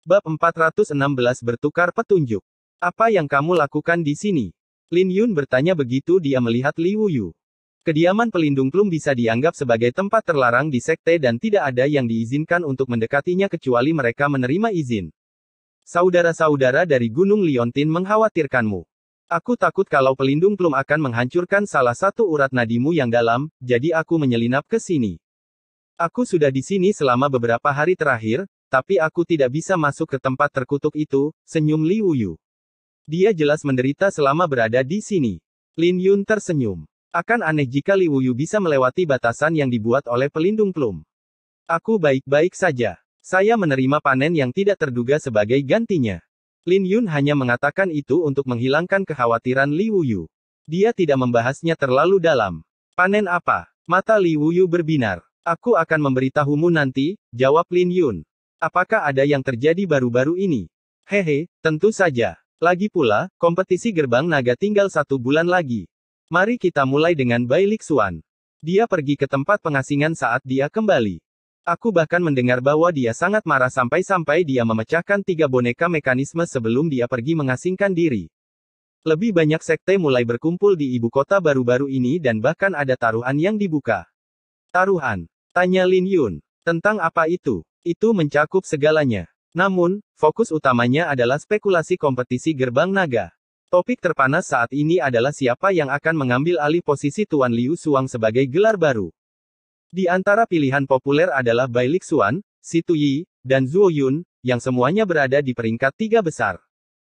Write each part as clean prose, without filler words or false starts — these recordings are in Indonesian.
Bab 416 bertukar petunjuk. Apa yang kamu lakukan di sini? Lin Yun bertanya begitu dia melihat Li Wuyu. Kediaman pelindung Plum bisa dianggap sebagai tempat terlarang di sekte dan tidak ada yang diizinkan untuk mendekatinya kecuali mereka menerima izin. Saudara-saudara dari Gunung Liontin mengkhawatirkanmu. Aku takut kalau pelindung Plum akan menghancurkan salah satu urat nadimu yang dalam, jadi aku menyelinap ke sini. Aku sudah di sini selama beberapa hari terakhir, tapi aku tidak bisa masuk ke tempat terkutuk itu, senyum Li Wuyu. Dia jelas menderita selama berada di sini. Lin Yun tersenyum. Akan aneh jika Li Wuyu bisa melewati batasan yang dibuat oleh pelindung Plum. Aku baik-baik saja. Saya menerima panen yang tidak terduga sebagai gantinya. Lin Yun hanya mengatakan itu untuk menghilangkan kekhawatiran Li Wuyu. Dia tidak membahasnya terlalu dalam. Panen apa? Mata Li Wuyu berbinar. Aku akan memberitahumu nanti, jawab Lin Yun. Apakah ada yang terjadi baru-baru ini? Hehe, tentu saja. Lagi pula, kompetisi gerbang naga tinggal 1 bulan lagi. Mari kita mulai dengan Bai Lixuan. Dia pergi ke tempat pengasingan saat dia kembali. Aku bahkan mendengar bahwa dia sangat marah sampai-sampai dia memecahkan 3 boneka mekanisme sebelum dia pergi mengasingkan diri. Lebih banyak sekte mulai berkumpul di ibu kota baru-baru ini dan bahkan ada taruhan yang dibuka. Taruhan? Tanya Lin Yun. Tentang apa itu? Itu mencakup segalanya. Namun, fokus utamanya adalah spekulasi kompetisi gerbang naga. Topik terpanas saat ini adalah siapa yang akan mengambil alih posisi Tuan Liu Suang sebagai gelar baru. Di antara pilihan populer adalah Bai Lixuan, Si Tuyi, dan Zhuo Yun, yang semuanya berada di peringkat 3 besar.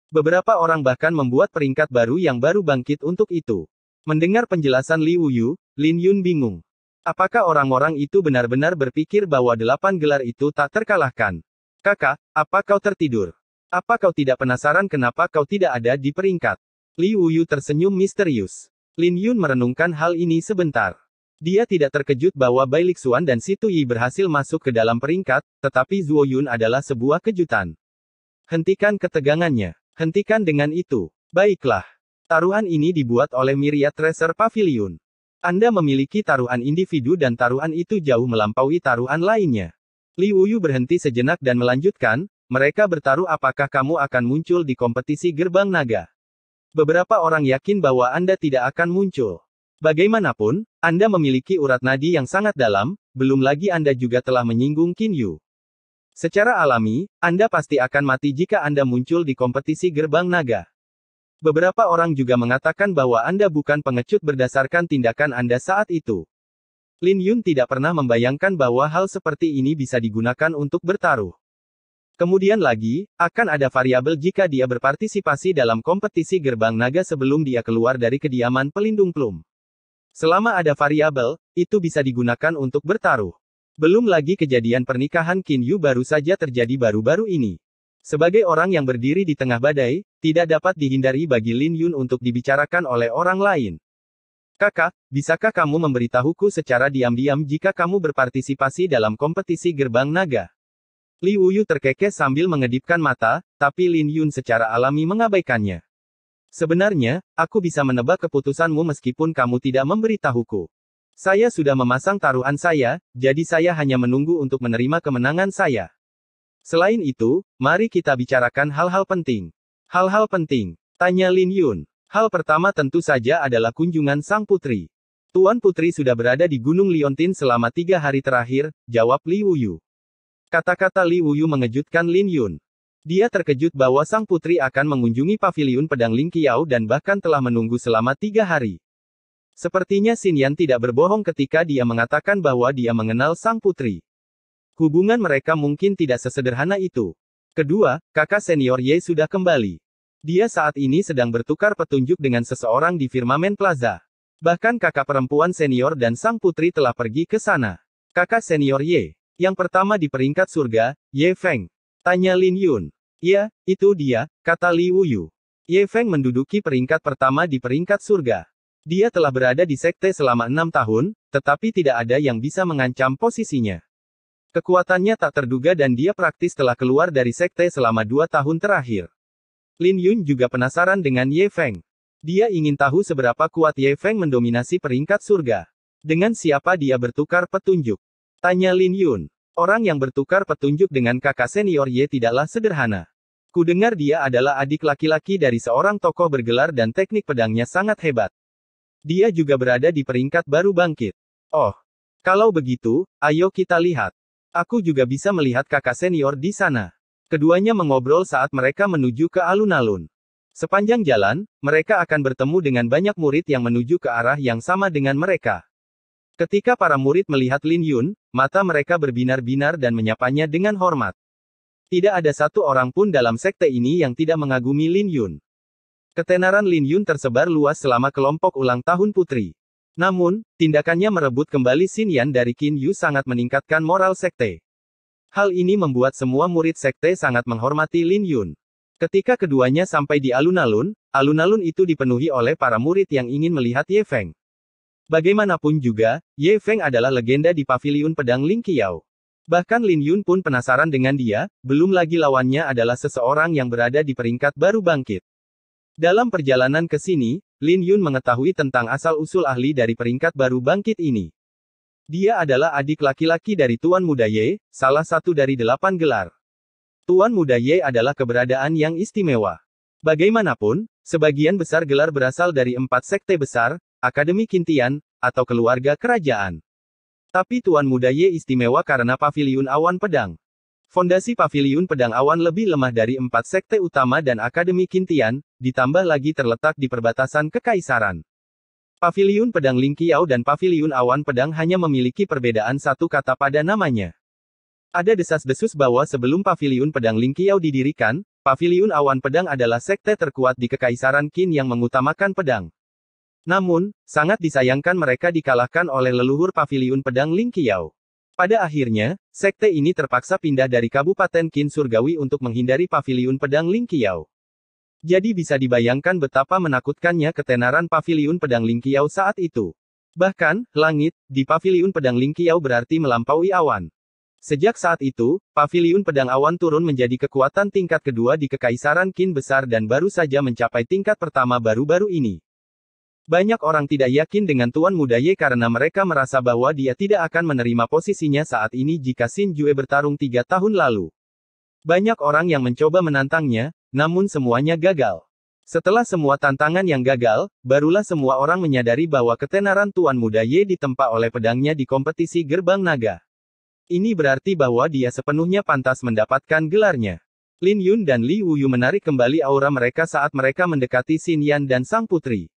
Beberapa orang bahkan membuat peringkat baru yang baru bangkit untuk itu. Mendengar penjelasan Li Wuyu, Lin Yun bingung. Apakah orang-orang itu benar-benar berpikir bahwa 8 gelar itu tak terkalahkan? Kakak, apa kau tertidur? Apa kau tidak penasaran kenapa kau tidak ada di peringkat? Li Wuyu tersenyum misterius. Lin Yun merenungkan hal ini sebentar. Dia tidak terkejut bahwa Bai Lixuan dan Si Tuyi berhasil masuk ke dalam peringkat, tetapi Zhuo Yun adalah sebuah kejutan. Hentikan ketegangannya. Hentikan dengan itu. Baiklah. Taruhan ini dibuat oleh Myriad Treasure Pavilion. Anda memiliki taruhan individu dan taruhan itu jauh melampaui taruhan lainnya. Li Wuyu berhenti sejenak dan melanjutkan, mereka bertaruh apakah kamu akan muncul di kompetisi gerbang naga. Beberapa orang yakin bahwa Anda tidak akan muncul. Bagaimanapun, Anda memiliki urat nadi yang sangat dalam, belum lagi Anda juga telah menyinggung Qin Yu. Secara alami, Anda pasti akan mati jika Anda muncul di kompetisi gerbang naga. Beberapa orang juga mengatakan bahwa Anda bukan pengecut berdasarkan tindakan Anda saat itu. Lin Yun tidak pernah membayangkan bahwa hal seperti ini bisa digunakan untuk bertaruh. Kemudian lagi, akan ada variabel jika dia berpartisipasi dalam kompetisi gerbang naga sebelum dia keluar dari kediaman pelindung Plum. Selama ada variabel, itu bisa digunakan untuk bertaruh. Belum lagi kejadian pernikahan Qin Yu baru saja terjadi baru-baru ini. Sebagai orang yang berdiri di tengah badai, tidak dapat dihindari bagi Lin Yun untuk dibicarakan oleh orang lain. Kakak, bisakah kamu memberitahuku secara diam-diam jika kamu berpartisipasi dalam kompetisi gerbang naga? Li Wuyu terkekeh sambil mengedipkan mata, tapi Lin Yun secara alami mengabaikannya. Sebenarnya, aku bisa menebak keputusanmu meskipun kamu tidak memberitahuku. Saya sudah memasang taruhan saya, jadi saya hanya menunggu untuk menerima kemenangan saya. Selain itu, mari kita bicarakan hal-hal penting. Hal-hal penting, tanya Lin Yun. Hal pertama tentu saja adalah kunjungan sang putri. Tuan putri sudah berada di Gunung Liontin selama 3 hari terakhir, jawab Li Wuyu. Kata-kata Li Wuyu mengejutkan Lin Yun. Dia terkejut bahwa sang putri akan mengunjungi paviliun pedang Ling Qiao dan bahkan telah menunggu selama 3 hari. Sepertinya Xin Yan tidak berbohong ketika dia mengatakan bahwa dia mengenal sang putri. Hubungan mereka mungkin tidak sesederhana itu. Kedua, kakak senior Ye sudah kembali. Dia saat ini sedang bertukar petunjuk dengan seseorang di Firmament Plaza. Bahkan kakak perempuan senior dan sang putri telah pergi ke sana. Kakak senior Ye, yang pertama di peringkat surga, Ye Feng. Tanya Lin Yun. Ya, itu dia, kata Li Wuyu. Ye Feng menduduki peringkat pertama di peringkat surga. Dia telah berada di sekte selama 6 tahun, tetapi tidak ada yang bisa mengancam posisinya. Kekuatannya tak terduga dan dia praktis telah keluar dari sekte selama 2 tahun terakhir. Lin Yun juga penasaran dengan Ye Feng. Dia ingin tahu seberapa kuat Ye Feng mendominasi peringkat surga. Dengan siapa dia bertukar petunjuk? Tanya Lin Yun. Orang yang bertukar petunjuk dengan kakak senior Ye tidaklah sederhana. Kudengar dia adalah adik laki-laki dari seorang tokoh bergelar dan teknik pedangnya sangat hebat. Dia juga berada di peringkat baru bangkit. Oh, kalau begitu, ayo kita lihat. Aku juga bisa melihat kakak senior di sana. Keduanya mengobrol saat mereka menuju ke alun-alun. Sepanjang jalan, mereka akan bertemu dengan banyak murid yang menuju ke arah yang sama dengan mereka. Ketika para murid melihat Lin Yun, mata mereka berbinar-binar dan menyapanya dengan hormat. Tidak ada satu orang pun dalam sekte ini yang tidak mengagumi Lin Yun. Ketenaran Lin Yun tersebar luas selama kelompok ulang tahun putri. Namun, tindakannya merebut kembali Xin Yan dari Qin Yu sangat meningkatkan moral sekte. Hal ini membuat semua murid sekte sangat menghormati Lin Yun. Ketika keduanya sampai di alun-alun, alun-alun itu dipenuhi oleh para murid yang ingin melihat Ye Feng. Bagaimanapun juga, Ye Feng adalah legenda di paviliun pedang Ling Qiao. Bahkan Lin Yun pun penasaran dengan dia, belum lagi lawannya adalah seseorang yang berada di peringkat baru bangkit. Dalam perjalanan ke sini, Lin Yun mengetahui tentang asal-usul ahli dari peringkat baru bangkit ini. Dia adalah adik laki-laki dari Tuan Muda Ye, salah satu dari 8 gelar. Tuan Muda Ye adalah keberadaan yang istimewa. Bagaimanapun, sebagian besar gelar berasal dari 4 sekte besar, Akademi Qintian, atau keluarga kerajaan. Tapi Tuan Muda Ye istimewa karena Paviliun Awan Pedang. Fondasi Paviliun Pedang Awan lebih lemah dari 4 sekte utama dan Akademi Qintian, ditambah lagi terletak di perbatasan kekaisaran. Paviliun Pedang Ling Qiao dan Paviliun Awan Pedang hanya memiliki perbedaan satu kata pada namanya. Ada desas-desus bahwa sebelum Paviliun Pedang Ling Qiao didirikan, Paviliun Awan Pedang adalah sekte terkuat di kekaisaran Qin yang mengutamakan pedang. Namun, sangat disayangkan mereka dikalahkan oleh leluhur Paviliun Pedang Ling Qiao. Pada akhirnya, sekte ini terpaksa pindah dari Kabupaten Qin Surgawi untuk menghindari Paviliun Pedang Ling Qiao. Jadi bisa dibayangkan betapa menakutkannya ketenaran Paviliun Pedang Ling Qiao saat itu. Bahkan, langit di Paviliun Pedang Ling Qiao berarti melampaui awan. Sejak saat itu, Paviliun Pedang Awan turun menjadi kekuatan tingkat kedua di Kekaisaran Qin besar dan baru saja mencapai tingkat pertama baru-baru ini. Banyak orang tidak yakin dengan Tuan Muda Ye karena mereka merasa bahwa dia tidak akan menerima posisinya saat ini jika Xin Jue bertarung 3 tahun lalu. Banyak orang yang mencoba menantangnya, namun semuanya gagal. Setelah semua tantangan yang gagal, barulah semua orang menyadari bahwa ketenaran Tuan Muda Ye ditempa oleh pedangnya di kompetisi Gerbang Naga. Ini berarti bahwa dia sepenuhnya pantas mendapatkan gelarnya. Lin Yun dan Li Wuyu menarik kembali aura mereka saat mereka mendekati Xin Yan dan sang putri.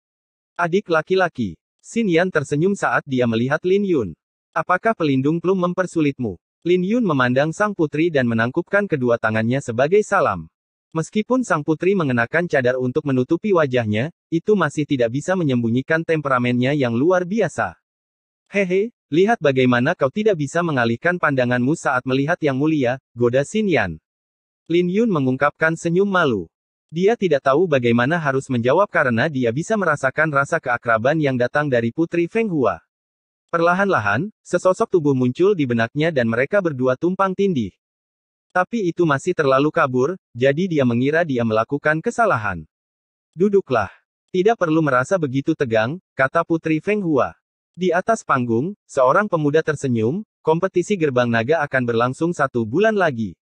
Adik laki-laki. Xin Yan tersenyum saat dia melihat Lin Yun. Apakah pelindung plum mempersulitmu? Lin Yun memandang sang putri dan menangkupkan kedua tangannya sebagai salam. Meskipun sang putri mengenakan cadar untuk menutupi wajahnya, itu masih tidak bisa menyembunyikan temperamennya yang luar biasa. Hehe, lihat bagaimana kau tidak bisa mengalihkan pandanganmu saat melihat yang mulia, goda Xin Yan. Lin Yun mengungkapkan senyum malu. Dia tidak tahu bagaimana harus menjawab karena dia bisa merasakan rasa keakraban yang datang dari Putri Feng Hua. Perlahan-lahan, sesosok tubuh muncul di benaknya dan mereka berdua tumpang tindih. Tapi itu masih terlalu kabur, jadi dia mengira dia melakukan kesalahan. Duduklah. Tidak perlu merasa begitu tegang, kata Putri Feng Hua. Di atas panggung, seorang pemuda tersenyum, kompetisi Gerbang Naga akan berlangsung 1 bulan lagi.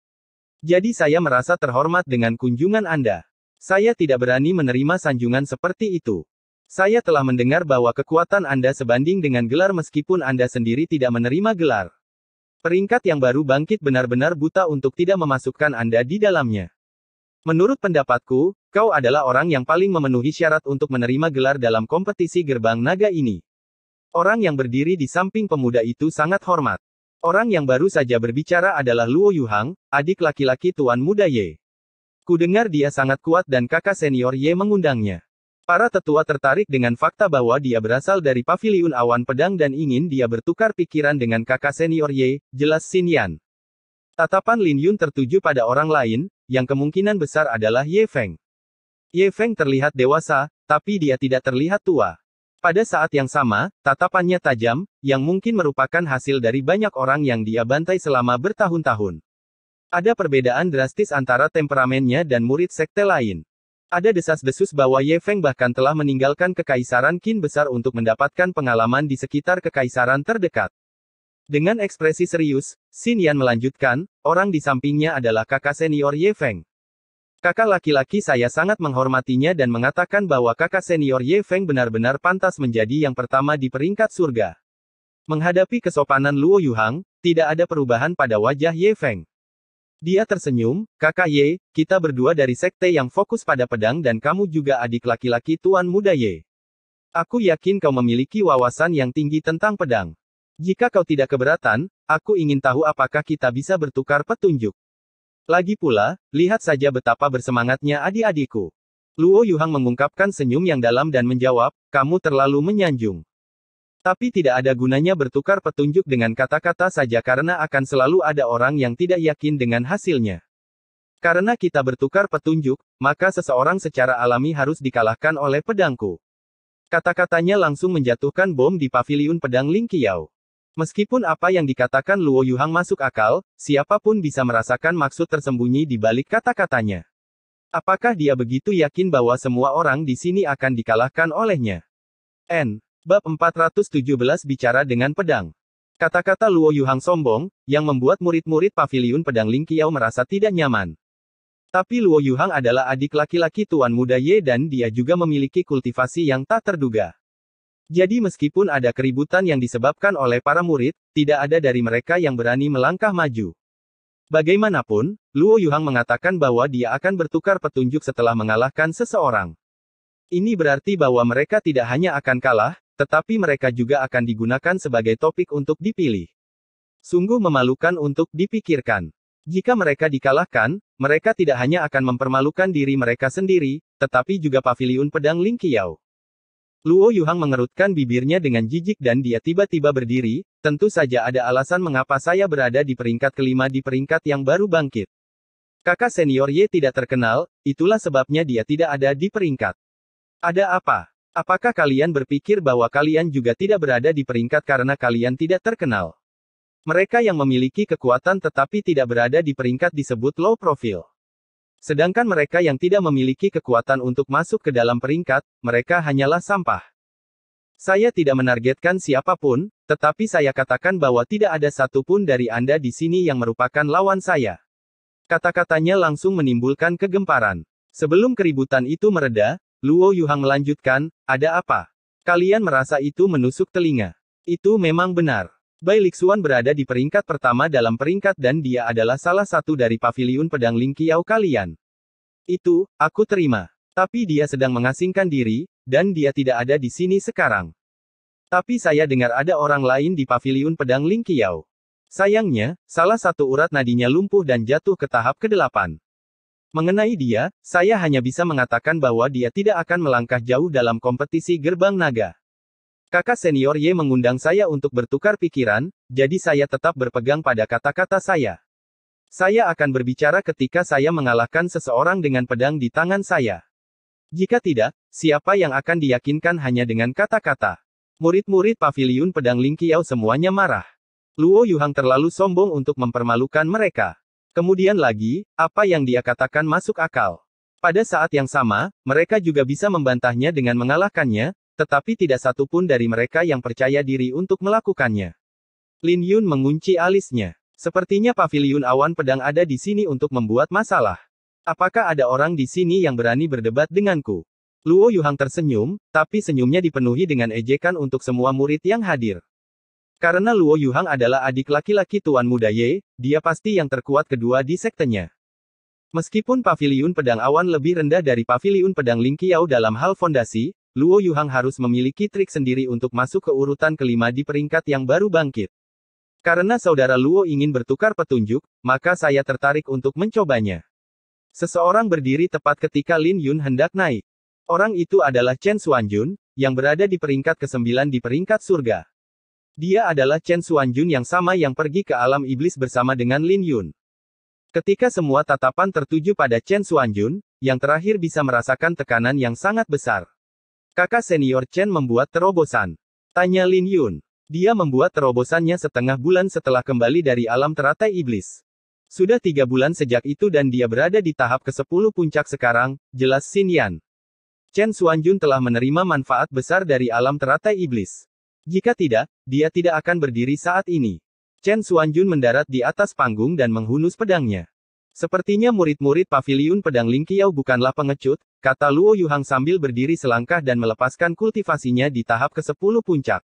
Jadi saya merasa terhormat dengan kunjungan Anda. Saya tidak berani menerima sanjungan seperti itu. Saya telah mendengar bahwa kekuatan Anda sebanding dengan gelar meskipun Anda sendiri tidak menerima gelar. Peringkat yang baru bangkit benar-benar buta untuk tidak memasukkan Anda di dalamnya. Menurut pendapatku, kau adalah orang yang paling memenuhi syarat untuk menerima gelar dalam kompetisi Gerbang Naga ini. Orang yang berdiri di samping pemuda itu sangat hormat. Orang yang baru saja berbicara adalah Luo Yuhang, adik laki-laki Tuan Muda Ye. Kudengar dia sangat kuat dan kakak senior Ye mengundangnya. Para tetua tertarik dengan fakta bahwa dia berasal dari Paviliun Awan Pedang dan ingin dia bertukar pikiran dengan kakak senior Ye, jelas Xin Yan. Tatapan Lin Yun tertuju pada orang lain, yang kemungkinan besar adalah Ye Feng. Ye Feng terlihat dewasa, tapi dia tidak terlihat tua. Pada saat yang sama, tatapannya tajam, yang mungkin merupakan hasil dari banyak orang yang dia bantai selama bertahun-tahun. Ada perbedaan drastis antara temperamennya dan murid sekte lain. Ada desas-desus bahwa Ye Feng bahkan telah meninggalkan kekaisaran Qin besar untuk mendapatkan pengalaman di sekitar kekaisaran terdekat. Dengan ekspresi serius, Xin Yan melanjutkan, orang di sampingnya adalah kakak senior Ye Feng. Kakak laki-laki saya sangat menghormatinya dan mengatakan bahwa kakak senior Ye Feng benar-benar pantas menjadi yang pertama di peringkat surga. Menghadapi kesopanan Luo Yuhang, tidak ada perubahan pada wajah Ye Feng. Dia tersenyum, kakak Ye, kita berdua dari sekte yang fokus pada pedang dan kamu juga adik laki-laki Tuan Muda Ye. Aku yakin kau memiliki wawasan yang tinggi tentang pedang. Jika kau tidak keberatan, aku ingin tahu apakah kita bisa bertukar petunjuk. Lagi pula, lihat saja betapa bersemangatnya adik-adikku. Luo Yuhang mengungkapkan senyum yang dalam dan menjawab, kamu terlalu menyanjung. Tapi tidak ada gunanya bertukar petunjuk dengan kata-kata saja karena akan selalu ada orang yang tidak yakin dengan hasilnya. Karena kita bertukar petunjuk, maka seseorang secara alami harus dikalahkan oleh pedangku. Kata-katanya langsung menjatuhkan bom di paviliun pedang Ling Qiao. Meskipun apa yang dikatakan Luo Yuhang masuk akal, siapapun bisa merasakan maksud tersembunyi di balik kata-katanya. Apakah dia begitu yakin bahwa semua orang di sini akan dikalahkan olehnya? Bab 417 bicara dengan pedang. Kata-kata Luo Yuhang sombong, yang membuat murid-murid paviliun pedang Ling Qiao merasa tidak nyaman. Tapi Luo Yuhang adalah adik laki-laki Tuan Muda Ye dan dia juga memiliki kultivasi yang tak terduga. Jadi meskipun ada keributan yang disebabkan oleh para murid, tidak ada dari mereka yang berani melangkah maju. Bagaimanapun, Luo Yuhang mengatakan bahwa dia akan bertukar petunjuk setelah mengalahkan seseorang. Ini berarti bahwa mereka tidak hanya akan kalah, tetapi mereka juga akan digunakan sebagai topik untuk dipilih. Sungguh memalukan untuk dipikirkan. Jika mereka dikalahkan, mereka tidak hanya akan mempermalukan diri mereka sendiri, tetapi juga paviliun pedang Ling Qiao. Luo Yuhang mengerutkan bibirnya dengan jijik dan dia tiba-tiba berdiri, tentu saja ada alasan mengapa saya berada di peringkat kelima di peringkat yang baru bangkit. Kakak senior Ye tidak terkenal, itulah sebabnya dia tidak ada di peringkat. Ada apa? Apakah kalian berpikir bahwa kalian juga tidak berada di peringkat karena kalian tidak terkenal? Mereka yang memiliki kekuatan tetapi tidak berada di peringkat disebut low profile. Sedangkan mereka yang tidak memiliki kekuatan untuk masuk ke dalam peringkat, mereka hanyalah sampah. Saya tidak menargetkan siapapun, tetapi saya katakan bahwa tidak ada satupun dari Anda di sini yang merupakan lawan saya. Kata-katanya langsung menimbulkan kegemparan. Sebelum keributan itu mereda, Luo Yuhang melanjutkan, ada apa? Kalian merasa itu menusuk telinga. Itu memang benar. Bai Lixuan berada di peringkat pertama dalam peringkat dan dia adalah salah satu dari paviliun pedang Ling Qiao kalian. Itu, aku terima. Tapi dia sedang mengasingkan diri, dan dia tidak ada di sini sekarang. Tapi saya dengar ada orang lain di paviliun pedang Ling Qiao. Sayangnya, salah satu urat nadinya lumpuh dan jatuh ke tahap ke-8. Mengenai dia, saya hanya bisa mengatakan bahwa dia tidak akan melangkah jauh dalam kompetisi gerbang naga. Kakak senior Ye mengundang saya untuk bertukar pikiran, jadi saya tetap berpegang pada kata-kata saya. Saya akan berbicara ketika saya mengalahkan seseorang dengan pedang di tangan saya. Jika tidak, siapa yang akan diyakinkan hanya dengan kata-kata? Murid-murid paviliun pedang Ling Qiao semuanya marah. Luo Yuhang terlalu sombong untuk mempermalukan mereka. Kemudian lagi, apa yang dia katakan masuk akal. Pada saat yang sama, mereka juga bisa membantahnya dengan mengalahkannya, tetapi tidak satupun dari mereka yang percaya diri untuk melakukannya. Lin Yun mengunci alisnya. Sepertinya paviliun awan pedang ada di sini untuk membuat masalah. Apakah ada orang di sini yang berani berdebat denganku? Luo Yuhang tersenyum, tapi senyumnya dipenuhi dengan ejekan untuk semua murid yang hadir. Karena Luo Yuhang adalah adik laki-laki Tuan Muda Ye, dia pasti yang terkuat kedua di sektenya. Meskipun paviliun pedang awan lebih rendah dari paviliun pedang Ling Qiao dalam hal fondasi, Luo Yuhang harus memiliki trik sendiri untuk masuk ke urutan kelima di peringkat yang baru bangkit. Karena saudara Luo ingin bertukar petunjuk, maka saya tertarik untuk mencobanya. Seseorang berdiri tepat ketika Lin Yun hendak naik. Orang itu adalah Chen Xuanjun, yang berada di peringkat ke-9 di peringkat surga. Dia adalah Chen Xuanjun yang sama yang pergi ke alam iblis bersama dengan Lin Yun. Ketika semua tatapan tertuju pada Chen Xuanjun, yang terakhir bisa merasakan tekanan yang sangat besar. Kakak senior Chen membuat terobosan. Tanya Lin Yun. Dia membuat terobosannya setengah bulan setelah kembali dari alam teratai iblis. Sudah 3 bulan sejak itu dan dia berada di tahap ke-10 puncak sekarang, jelas Xin Yan. Chen Xuanjun telah menerima manfaat besar dari alam teratai iblis. Jika tidak, dia tidak akan berdiri saat ini. Chen Xuanjun mendarat di atas panggung dan menghunus pedangnya. Sepertinya murid-murid paviliun pedang Lingqiao bukanlah pengecut, kata Luo Yuhang sambil berdiri selangkah dan melepaskan kultivasinya di tahap ke-10 puncak.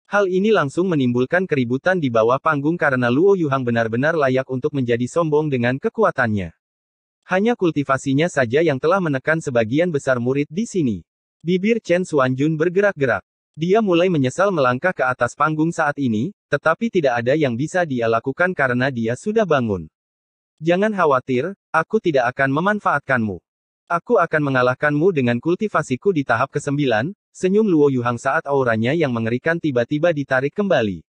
Hal ini langsung menimbulkan keributan di bawah panggung karena Luo Yuhang benar-benar layak untuk menjadi sombong dengan kekuatannya. Hanya kultivasinya saja yang telah menekan sebagian besar murid di sini. Bibir Chen Xuanjun bergerak-gerak. Dia mulai menyesal melangkah ke atas panggung saat ini, tetapi tidak ada yang bisa dia lakukan karena dia sudah bangun. Jangan khawatir, aku tidak akan memanfaatkanmu. Aku akan mengalahkanmu dengan kultivasiku di tahap ke-9, senyum Luo Yuhang saat auranya yang mengerikan tiba-tiba ditarik kembali.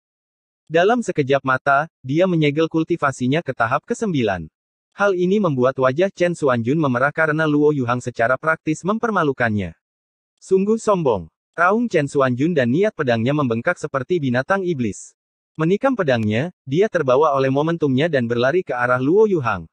Dalam sekejap mata, dia menyegel kultivasinya ke tahap ke-9. Hal ini membuat wajah Chen Xuanjun memerah karena Luo Yuhang secara praktis mempermalukannya. Sungguh sombong. Raung Chen Xuanjun dan niat pedangnya membengkak seperti binatang iblis. Menikam pedangnya, dia terbawa oleh momentumnya dan berlari ke arah Luo Yuhang.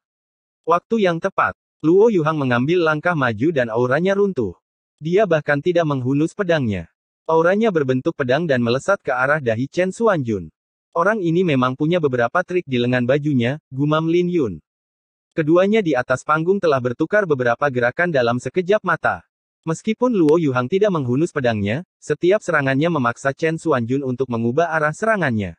Waktu yang tepat. Luo Yuhang mengambil langkah maju dan auranya runtuh. Dia bahkan tidak menghunus pedangnya. Auranya berbentuk pedang dan melesat ke arah dahi Chen Xuanjun. Orang ini memang punya beberapa trik di lengan bajunya, gumam Lin Yun. Keduanya di atas panggung telah bertukar beberapa gerakan dalam sekejap mata. Meskipun Luo Yuhang tidak menghunus pedangnya, setiap serangannya memaksa Chen Xuanjun untuk mengubah arah serangannya.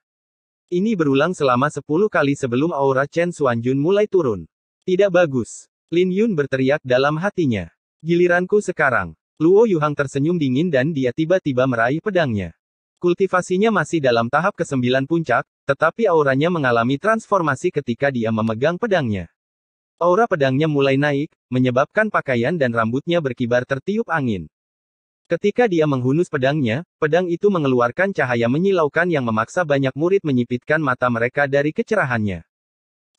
Ini berulang selama 10 kali sebelum aura Chen Xuanjun mulai turun. Tidak bagus. Lin Yun berteriak dalam hatinya. Giliranku sekarang. Luo Yuhang tersenyum dingin dan dia tiba-tiba meraih pedangnya. Kultivasinya masih dalam tahap ke-9 puncak, tetapi auranya mengalami transformasi ketika dia memegang pedangnya. Aura pedangnya mulai naik, menyebabkan pakaian dan rambutnya berkibar tertiup angin. Ketika dia menghunus pedangnya, pedang itu mengeluarkan cahaya menyilaukan yang memaksa banyak murid menyipitkan mata mereka dari kecerahannya.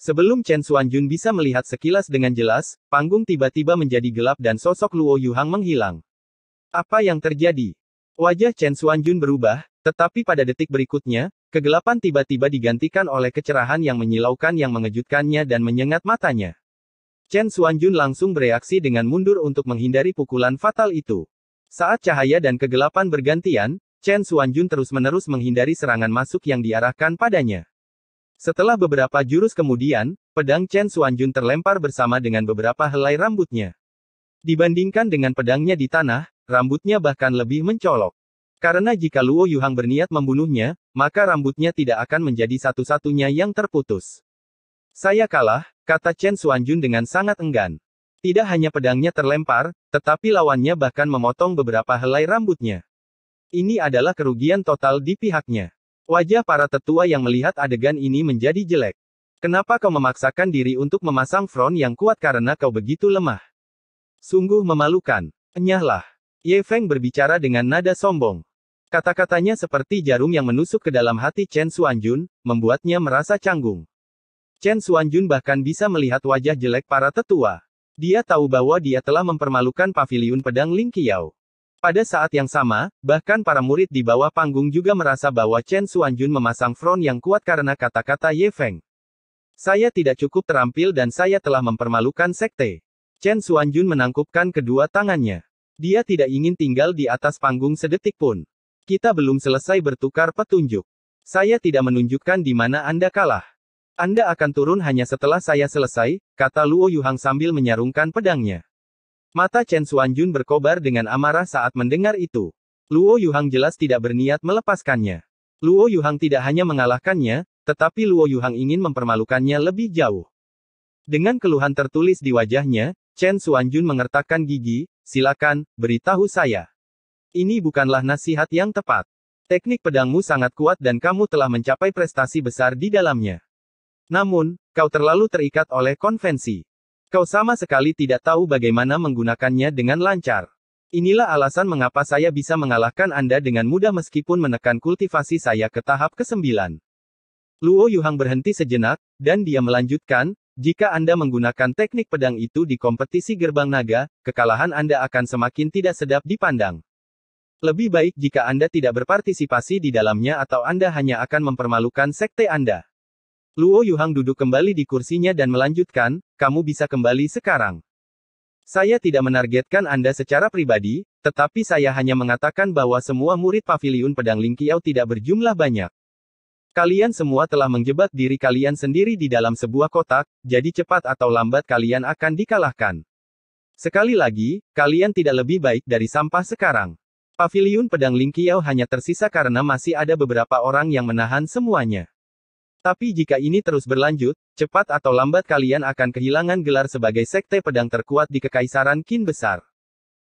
Sebelum Chen Xuanjun bisa melihat sekilas dengan jelas, panggung tiba-tiba menjadi gelap dan sosok Luo Yuhang menghilang. Apa yang terjadi? Wajah Chen Xuanjun berubah, tetapi pada detik berikutnya, kegelapan tiba-tiba digantikan oleh kecerahan yang menyilaukan yang mengejutkannya dan menyengat matanya. Chen Xuanjun langsung bereaksi dengan mundur untuk menghindari pukulan fatal itu. Saat cahaya dan kegelapan bergantian, Chen Xuanjun terus-menerus menghindari serangan masuk yang diarahkan padanya. Setelah beberapa jurus kemudian, pedang Chen Xuanjun terlempar bersama dengan beberapa helai rambutnya. Dibandingkan dengan pedangnya di tanah, rambutnya bahkan lebih mencolok. Karena jika Luo Yuhang berniat membunuhnya, maka rambutnya tidak akan menjadi satu-satunya yang terputus. Saya kalah, kata Chen Xuanjun dengan sangat enggan. Tidak hanya pedangnya terlempar, tetapi lawannya bahkan memotong beberapa helai rambutnya. Ini adalah kerugian total di pihaknya. Wajah para tetua yang melihat adegan ini menjadi jelek. Kenapa kau memaksakan diri untuk memasang front yang kuat karena kau begitu lemah? Sungguh memalukan. Enyahlah. Ye Feng berbicara dengan nada sombong. Kata-katanya seperti jarum yang menusuk ke dalam hati Chen Xuanjun, membuatnya merasa canggung. Chen Xuanjun bahkan bisa melihat wajah jelek para tetua. Dia tahu bahwa dia telah mempermalukan paviliun pedang Lingqiao. Pada saat yang sama, bahkan para murid di bawah panggung juga merasa bahwa Chen Xuanjun memasang front yang kuat karena kata-kata Ye Feng. Saya tidak cukup terampil dan saya telah mempermalukan sekte. Chen Xuanjun menangkupkan kedua tangannya. Dia tidak ingin tinggal di atas panggung sedetik pun. Kita belum selesai bertukar petunjuk. Saya tidak menunjukkan di mana Anda kalah. Anda akan turun hanya setelah saya selesai, kata Luo Yuhang sambil menyarungkan pedangnya. Mata Chen Xuanjun berkobar dengan amarah saat mendengar itu. Luo Yuhang jelas tidak berniat melepaskannya. Luo Yuhang tidak hanya mengalahkannya, tetapi Luo Yuhang ingin mempermalukannya lebih jauh. Dengan keluhan tertulis di wajahnya, Chen Xuanjun mengertakkan gigi, silakan, beritahu saya. Ini bukanlah nasihat yang tepat. Teknik pedangmu sangat kuat dan kamu telah mencapai prestasi besar di dalamnya. Namun, kau terlalu terikat oleh konvensi. Kau sama sekali tidak tahu bagaimana menggunakannya dengan lancar. Inilah alasan mengapa saya bisa mengalahkan Anda dengan mudah meskipun menekan kultivasi saya ke tahap ke-9. Luo Yuhang berhenti sejenak, dan dia melanjutkan, jika Anda menggunakan teknik pedang itu di kompetisi gerbang naga, kekalahan Anda akan semakin tidak sedap dipandang. Lebih baik jika Anda tidak berpartisipasi di dalamnya atau Anda hanya akan mempermalukan sekte Anda. Luo Yuhang duduk kembali di kursinya dan melanjutkan, kamu bisa kembali sekarang. Saya tidak menargetkan Anda secara pribadi, tetapi saya hanya mengatakan bahwa semua murid paviliun pedang Lingqiao tidak berjumlah banyak. Kalian semua telah menjebak diri kalian sendiri di dalam sebuah kotak, jadi cepat atau lambat kalian akan dikalahkan. Sekali lagi, kalian tidak lebih baik dari sampah sekarang. Paviliun pedang Ling Qiao hanya tersisa karena masih ada beberapa orang yang menahan semuanya. Tapi jika ini terus berlanjut, cepat atau lambat kalian akan kehilangan gelar sebagai sekte pedang terkuat di Kekaisaran Qin Besar.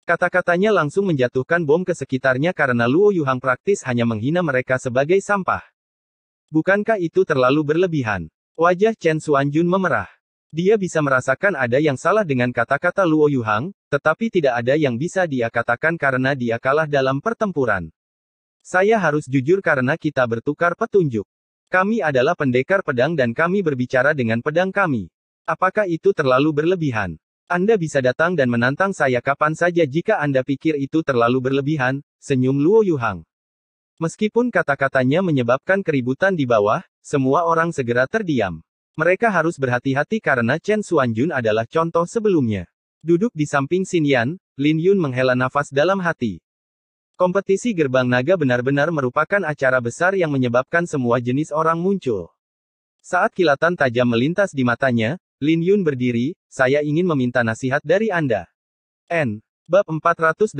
Kata-katanya langsung menjatuhkan bom ke sekitarnya karena Luo Yuhang praktis hanya menghina mereka sebagai sampah. Bukankah itu terlalu berlebihan? Wajah Chen Xuanjun memerah. Dia bisa merasakan ada yang salah dengan kata-kata Luo Yuhang, tetapi tidak ada yang bisa dia katakan karena dia kalah dalam pertempuran. Saya harus jujur karena kita bertukar petunjuk. Kami adalah pendekar pedang dan kami berbicara dengan pedang kami. Apakah itu terlalu berlebihan? Anda bisa datang dan menantang saya kapan saja jika Anda pikir itu terlalu berlebihan, senyum Luo Yuhang. Meskipun kata-katanya menyebabkan keributan di bawah, semua orang segera terdiam. Mereka harus berhati-hati karena Chen Xuanjun adalah contoh sebelumnya. Duduk di samping Xin Yan, Lin Yun menghela nafas dalam hati. Kompetisi Gerbang Naga benar-benar merupakan acara besar yang menyebabkan semua jenis orang muncul. Saat kilatan tajam melintas di matanya, Lin Yun berdiri, saya ingin meminta nasihat dari Anda. Bab 418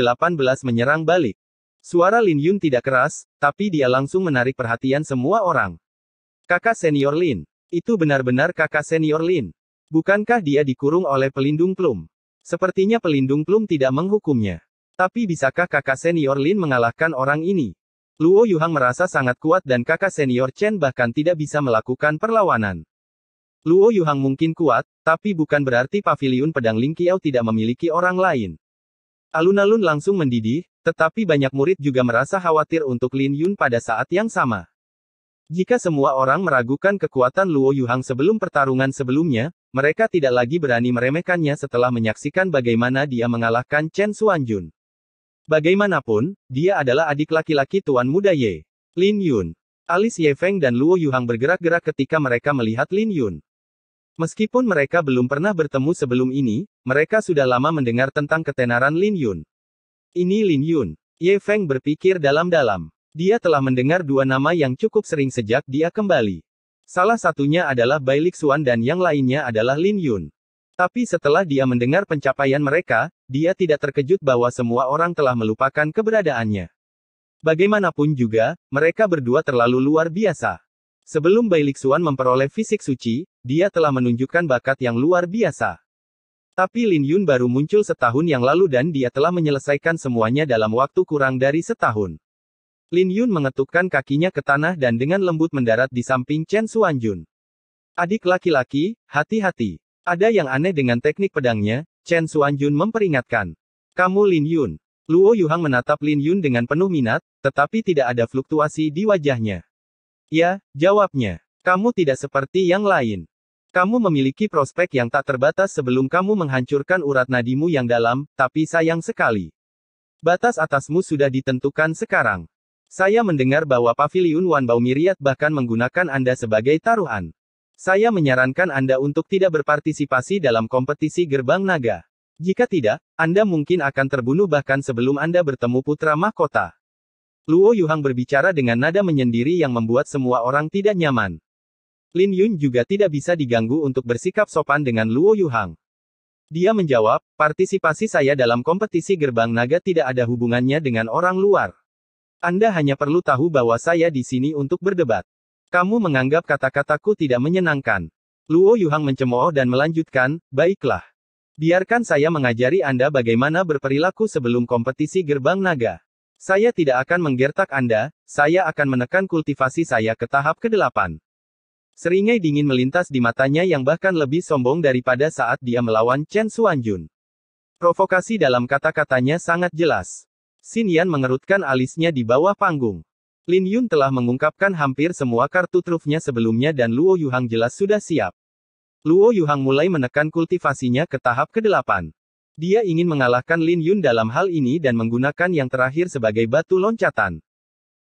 menyerang balik. Suara Lin Yun tidak keras, tapi dia langsung menarik perhatian semua orang. Kakak senior Lin. Itu benar-benar kakak senior Lin. Bukankah dia dikurung oleh pelindung Plum? Sepertinya pelindung Plum tidak menghukumnya. Tapi bisakah kakak senior Lin mengalahkan orang ini? Luo Yuhang merasa sangat kuat dan kakak senior Chen bahkan tidak bisa melakukan perlawanan. Luo Yuhang mungkin kuat, tapi bukan berarti paviliun pedang Ling Qiao tidak memiliki orang lain. Alun-alun langsung mendidih, tetapi banyak murid juga merasa khawatir untuk Lin Yun pada saat yang sama. Jika semua orang meragukan kekuatan Luo Yuhang sebelum pertarungan sebelumnya, mereka tidak lagi berani meremehkannya setelah menyaksikan bagaimana dia mengalahkan Chen Xuanjun. Bagaimanapun, dia adalah adik laki-laki Tuan Muda Ye. Lin Yun. Alis Ye Feng dan Luo Yuhang bergerak-gerak ketika mereka melihat Lin Yun. Meskipun mereka belum pernah bertemu sebelum ini, mereka sudah lama mendengar tentang ketenaran Lin Yun. Ini Lin Yun. Ye Feng berpikir dalam-dalam. Dia telah mendengar dua nama yang cukup sering sejak dia kembali. Salah satunya adalah Bai Lixuan dan yang lainnya adalah Lin Yun. Tapi setelah dia mendengar pencapaian mereka, dia tidak terkejut bahwa semua orang telah melupakan keberadaannya. Bagaimanapun juga, mereka berdua terlalu luar biasa. Sebelum Bai Lixuan memperoleh fisik suci, dia telah menunjukkan bakat yang luar biasa. Tapi Lin Yun baru muncul setahun yang lalu dan dia telah menyelesaikan semuanya dalam waktu kurang dari setahun. Lin Yun mengetukkan kakinya ke tanah dan dengan lembut mendarat di samping Chen Xuanjun. Adik laki-laki, hati-hati. Ada yang aneh dengan teknik pedangnya, Chen Xuanjun memperingatkan. Kamu Lin Yun. Luo Yuhang menatap Lin Yun dengan penuh minat, tetapi tidak ada fluktuasi di wajahnya. Ya, jawabnya. Kamu tidak seperti yang lain. Kamu memiliki prospek yang tak terbatas sebelum kamu menghancurkan urat nadimu yang dalam, tapi sayang sekali. Batas atasmu sudah ditentukan sekarang. Saya mendengar bahwa Paviliun Wanbao Myriad bahkan menggunakan Anda sebagai taruhan. Saya menyarankan Anda untuk tidak berpartisipasi dalam kompetisi Gerbang Naga. Jika tidak, Anda mungkin akan terbunuh bahkan sebelum Anda bertemu Putra Mahkota. Luo Yuhang berbicara dengan nada menyendiri yang membuat semua orang tidak nyaman. Lin Yun juga tidak bisa diganggu untuk bersikap sopan dengan Luo Yuhang. Dia menjawab, partisipasi saya dalam kompetisi Gerbang Naga tidak ada hubungannya dengan orang luar. Anda hanya perlu tahu bahwa saya di sini untuk berdebat. Kamu menganggap kata-kataku tidak menyenangkan. Luo Yuhang mencemooh dan melanjutkan, baiklah. Biarkan saya mengajari Anda bagaimana berperilaku sebelum kompetisi Gerbang Naga. Saya tidak akan menggertak Anda, saya akan menekan kultivasi saya ke tahap ke-8. Seringai dingin melintas di matanya yang bahkan lebih sombong daripada saat dia melawan Chen Xuanjun. Provokasi dalam kata-katanya sangat jelas. Xin Yan mengerutkan alisnya di bawah panggung. Lin Yun telah mengungkapkan hampir semua kartu trufnya sebelumnya dan Luo Yuhang jelas sudah siap. Luo Yuhang mulai menekan kultivasinya ke tahap ke-8. Dia ingin mengalahkan Lin Yun dalam hal ini dan menggunakan yang terakhir sebagai batu loncatan.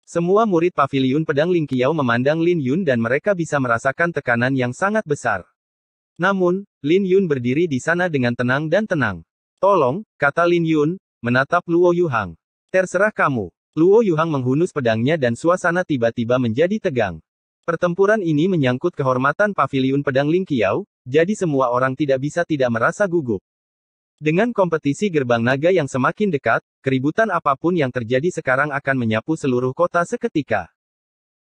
Semua murid Paviliun Pedang Ling Qiao memandang Lin Yun dan mereka bisa merasakan tekanan yang sangat besar. Namun, Lin Yun berdiri di sana dengan tenang dan tenang. Tolong, kata Lin Yun, menatap Luo Yuhang. Terserah kamu. Luo Yuhang menghunus pedangnya dan suasana tiba-tiba menjadi tegang. Pertempuran ini menyangkut kehormatan Paviliun Pedang Ling Qiao, jadi semua orang tidak bisa tidak merasa gugup. Dengan kompetisi gerbang naga yang semakin dekat, keributan apapun yang terjadi sekarang akan menyapu seluruh kota seketika.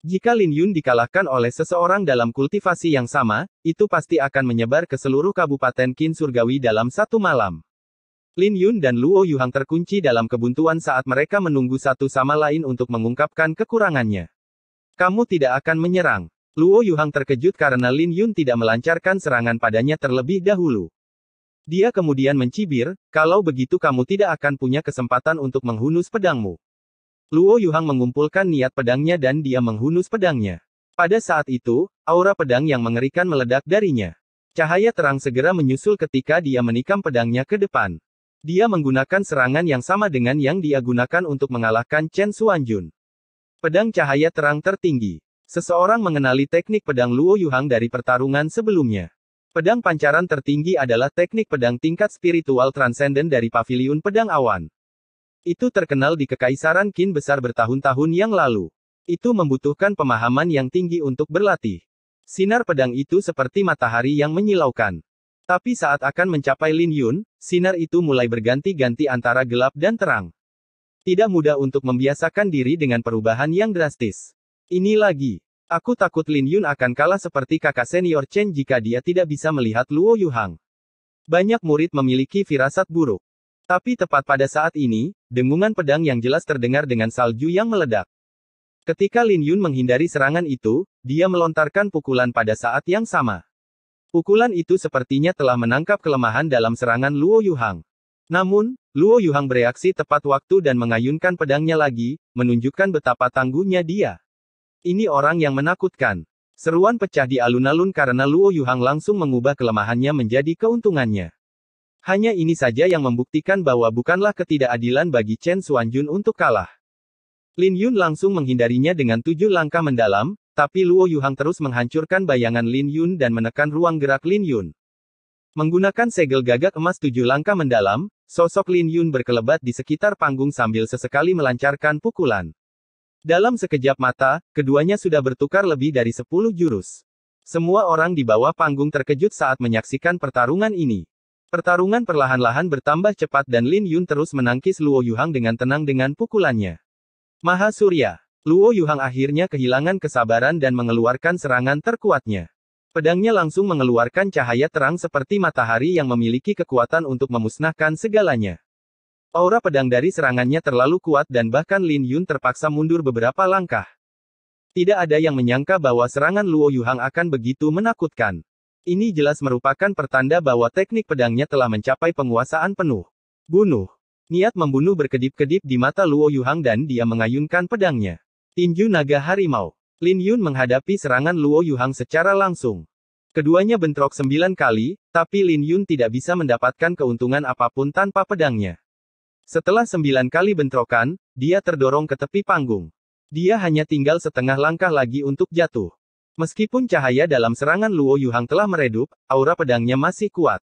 Jika Lin Yun dikalahkan oleh seseorang dalam kultivasi yang sama, itu pasti akan menyebar ke seluruh kabupaten Qin Surgawi dalam satu malam. Lin Yun dan Luo Yuhang terkunci dalam kebuntuan saat mereka menunggu satu sama lain untuk mengungkapkan kekurangannya. Kamu tidak akan menyerang. Luo Yuhang terkejut karena Lin Yun tidak melancarkan serangan padanya terlebih dahulu. Dia kemudian mencibir, kalau begitu kamu tidak akan punya kesempatan untuk menghunus pedangmu. Luo Yuhang mengumpulkan niat pedangnya dan dia menghunus pedangnya. Pada saat itu, aura pedang yang mengerikan meledak darinya. Cahaya terang segera menyusul ketika dia menikam pedangnya ke depan. Dia menggunakan serangan yang sama dengan yang dia gunakan untuk mengalahkan Chen Xuanjun. Pedang cahaya terang tertinggi. Seseorang mengenali teknik pedang Luo Yuhang dari pertarungan sebelumnya. Pedang pancaran tertinggi adalah teknik pedang tingkat spiritual transenden dari Paviliun Pedang Awan. Itu terkenal di Kekaisaran Qin besar bertahun-tahun yang lalu. Itu membutuhkan pemahaman yang tinggi untuk berlatih. Sinar pedang itu seperti matahari yang menyilaukan. Tapi saat akan mencapai Lin Yun, sinar itu mulai berganti-ganti antara gelap dan terang. Tidak mudah untuk membiasakan diri dengan perubahan yang drastis. Ini lagi. Aku takut Lin Yun akan kalah seperti kakak senior Chen jika dia tidak bisa melihat Luo Yuhang. Banyak murid memiliki firasat buruk. Tapi tepat pada saat ini, dengungan pedang yang jelas terdengar dengan salju yang meledak. Ketika Lin Yun menghindari serangan itu, dia melontarkan pukulan pada saat yang sama. Pukulan itu sepertinya telah menangkap kelemahan dalam serangan Luo Yuhang. Namun, Luo Yuhang bereaksi tepat waktu dan mengayunkan pedangnya lagi, menunjukkan betapa tangguhnya dia. Ini orang yang menakutkan. Seruan pecah di alun-alun karena Luo Yuhang langsung mengubah kelemahannya menjadi keuntungannya. Hanya ini saja yang membuktikan bahwa bukanlah ketidakadilan bagi Chen Xuanjun untuk kalah. Lin Yun langsung menghindarinya dengan 7 langkah mendalam, tapi Luo Yuhang terus menghancurkan bayangan Lin Yun dan menekan ruang gerak Lin Yun. Menggunakan segel gagak emas 7 langkah mendalam, sosok Lin Yun berkelebat di sekitar panggung sambil sesekali melancarkan pukulan. Dalam sekejap mata, keduanya sudah bertukar lebih dari 10 jurus. Semua orang di bawah panggung terkejut saat menyaksikan pertarungan ini. Pertarungan perlahan-lahan bertambah cepat dan Lin Yun terus menangkis Luo Yuhang dengan tenang dengan pukulannya. Maha Surya. Luo Yuhang akhirnya kehilangan kesabaran dan mengeluarkan serangan terkuatnya. Pedangnya langsung mengeluarkan cahaya terang seperti matahari yang memiliki kekuatan untuk memusnahkan segalanya. Aura pedang dari serangannya terlalu kuat dan bahkan Lin Yun terpaksa mundur beberapa langkah. Tidak ada yang menyangka bahwa serangan Luo Yuhang akan begitu menakutkan. Ini jelas merupakan pertanda bahwa teknik pedangnya telah mencapai penguasaan penuh. Bunuh. Niat membunuh berkedip-kedip di mata Luo Yuhang dan dia mengayunkan pedangnya. Tinju naga harimau. Lin Yun menghadapi serangan Luo Yuhang secara langsung. Keduanya bentrok 9 kali, tapi Lin Yun tidak bisa mendapatkan keuntungan apapun tanpa pedangnya. Setelah 9 kali bentrokan, dia terdorong ke tepi panggung. Dia hanya tinggal setengah langkah lagi untuk jatuh. Meskipun cahaya dalam serangan Luo Yuhang telah meredup, aura pedangnya masih kuat.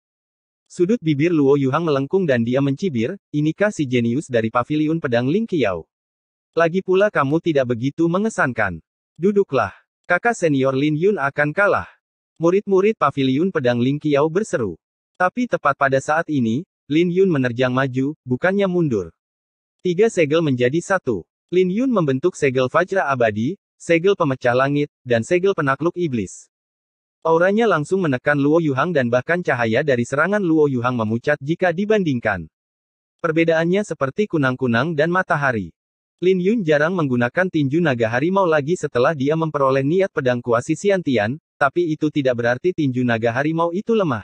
Sudut bibir Luo Yuhang melengkung dan dia mencibir, inikah si jenius dari Paviliun Pedang Ling Qiao? Lagi pula kamu tidak begitu mengesankan. Duduklah. Kakak senior Lin Yun akan kalah. Murid-murid Paviliun Pedang Ling Qiao berseru. Tapi tepat pada saat ini, Lin Yun menerjang maju, bukannya mundur. 3 segel menjadi 1. Lin Yun membentuk segel Vajra Abadi, segel pemecah langit, dan segel penakluk iblis. Auranya langsung menekan Luo Yuhang dan bahkan cahaya dari serangan Luo Yuhang memucat jika dibandingkan. Perbedaannya seperti kunang-kunang dan matahari. Lin Yun jarang menggunakan tinju naga harimau lagi setelah dia memperoleh niat pedang kuasi Xiantian, tapi itu tidak berarti tinju naga harimau itu lemah.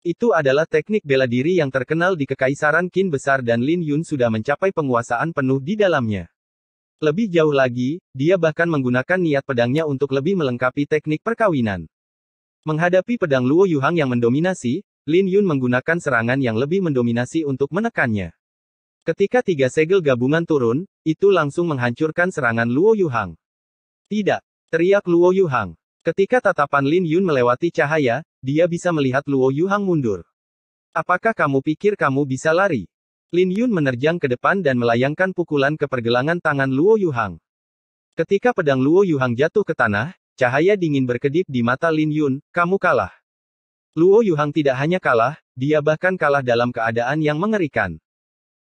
Itu adalah teknik bela diri yang terkenal di Kekaisaran Qin besar dan Lin Yun sudah mencapai penguasaan penuh di dalamnya. Lebih jauh lagi, dia bahkan menggunakan niat pedangnya untuk lebih melengkapi teknik perkawinan. Menghadapi pedang Luo Yuhang yang mendominasi, Lin Yun menggunakan serangan yang lebih mendominasi untuk menekannya. Ketika 3 segel gabungan turun, itu langsung menghancurkan serangan Luo Yuhang. Tidak, teriak Luo Yuhang. Ketika tatapan Lin Yun melewati cahaya, dia bisa melihat Luo Yuhang mundur. Apakah kamu pikir kamu bisa lari? Lin Yun menerjang ke depan dan melayangkan pukulan ke pergelangan tangan Luo Yuhang. Ketika pedang Luo Yuhang jatuh ke tanah, cahaya dingin berkedip di mata Lin Yun, kamu kalah. Luo Yuhang tidak hanya kalah, dia bahkan kalah dalam keadaan yang mengerikan.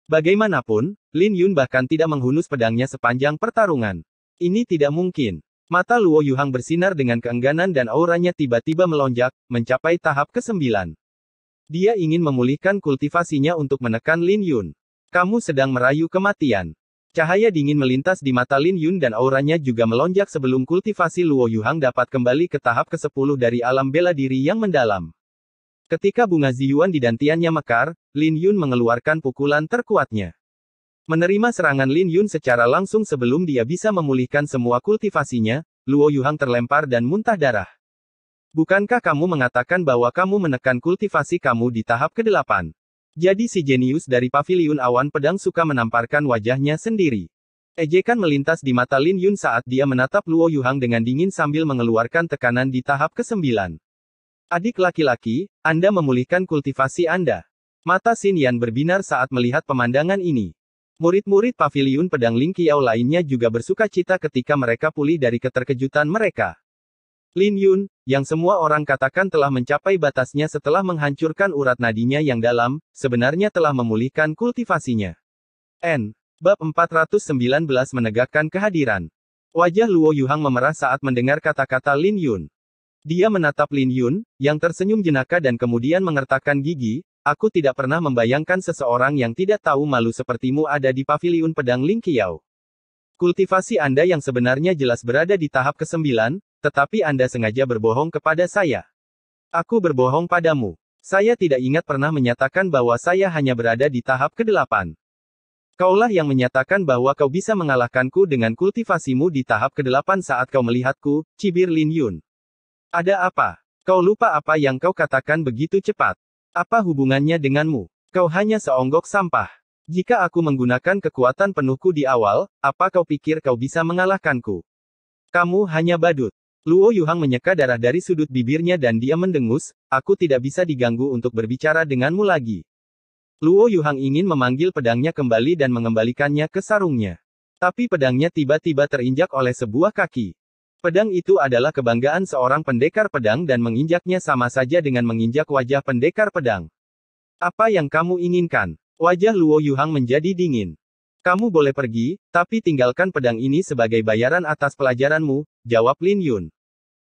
Bagaimanapun, Lin Yun bahkan tidak menghunus pedangnya sepanjang pertarungan. Ini tidak mungkin. Mata Luo Yuhang bersinar dengan keengganan dan auranya tiba-tiba melonjak, mencapai tahap ke-9. Dia ingin memulihkan kultivasinya untuk menekan Lin Yun. Kamu sedang merayu kematian. Cahaya dingin melintas di mata Lin Yun dan auranya juga melonjak sebelum kultivasi Luo Yuhang dapat kembali ke tahap ke-10 dari alam bela diri yang mendalam. Ketika bunga Ziyuan di dantiannya mekar, Lin Yun mengeluarkan pukulan terkuatnya. Menerima serangan Lin Yun secara langsung sebelum dia bisa memulihkan semua kultivasinya, Luo Yuhang terlempar dan muntah darah. Bukankah kamu mengatakan bahwa kamu menekan kultivasi kamu di tahap ke-8? Jadi si jenius dari paviliun awan pedang suka menamparkan wajahnya sendiri. Ejekan melintas di mata Lin Yun saat dia menatap Luo Yuhang dengan dingin sambil mengeluarkan tekanan di tahap ke-9. Adik laki-laki, Anda memulihkan kultivasi Anda. Mata Xin Yan berbinar saat melihat pemandangan ini. Murid-murid paviliun pedang Ling Qiao lainnya juga bersuka cita ketika mereka pulih dari keterkejutan mereka. Lin Yun, yang semua orang katakan telah mencapai batasnya setelah menghancurkan urat nadinya yang dalam, sebenarnya telah memulihkan kultivasinya. Bab 419 menegakkan kehadiran. Wajah Luo Yuhang memerah saat mendengar kata-kata Lin Yun. Dia menatap Lin Yun, yang tersenyum jenaka dan kemudian mengertakkan gigi, aku tidak pernah membayangkan seseorang yang tidak tahu malu sepertimu ada di paviliun pedang Ling Qiao. Kultivasi Anda yang sebenarnya jelas berada di tahap ke-9, tetapi Anda sengaja berbohong kepada saya. Aku berbohong padamu. Saya tidak ingat pernah menyatakan bahwa saya hanya berada di tahap ke-8. Kaulah yang menyatakan bahwa kau bisa mengalahkanku dengan kultivasimu di tahap ke-8 saat kau melihatku, cibir Lin Yun. Ada apa? Kau lupa apa yang kau katakan begitu cepat? Apa hubungannya denganmu? Kau hanya seonggok sampah. Jika aku menggunakan kekuatan penuhku di awal, apa kau pikir kau bisa mengalahkanku? Kamu hanya badut. Luo Yuhang menyeka darah dari sudut bibirnya dan dia mendengus, aku tidak bisa diganggu untuk berbicara denganmu lagi. Luo Yuhang ingin memanggil pedangnya kembali dan mengembalikannya ke sarungnya. Tapi pedangnya tiba-tiba terinjak oleh sebuah kaki. Pedang itu adalah kebanggaan seorang pendekar pedang dan menginjaknya sama saja dengan menginjak wajah pendekar pedang. Apa yang kamu inginkan? Wajah Luo Yuhang menjadi dingin. Kamu boleh pergi, tapi tinggalkan pedang ini sebagai bayaran atas pelajaranmu, jawab Lin Yun.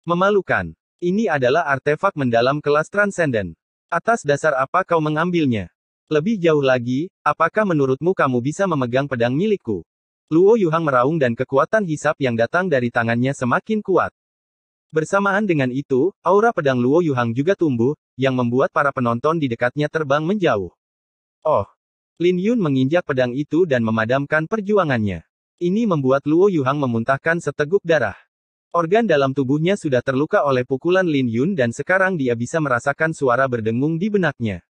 Memalukan. Ini adalah artefak mendalam kelas transenden. Atas dasar apa kau mengambilnya? Lebih jauh lagi, apakah menurutmu kamu bisa memegang pedang milikku? Luo Yuhang meraung dan kekuatan hisap yang datang dari tangannya semakin kuat. Bersamaan dengan itu, aura pedang Luo Yuhang juga tumbuh, yang membuat para penonton di dekatnya terbang menjauh. Oh! Lin Yun menginjak pedang itu dan memadamkan perjuangannya. Ini membuat Luo Yuhang memuntahkan seteguk darah. Organ dalam tubuhnya sudah terluka oleh pukulan Lin Yun dan sekarang dia bisa merasakan suara berdengung di benaknya.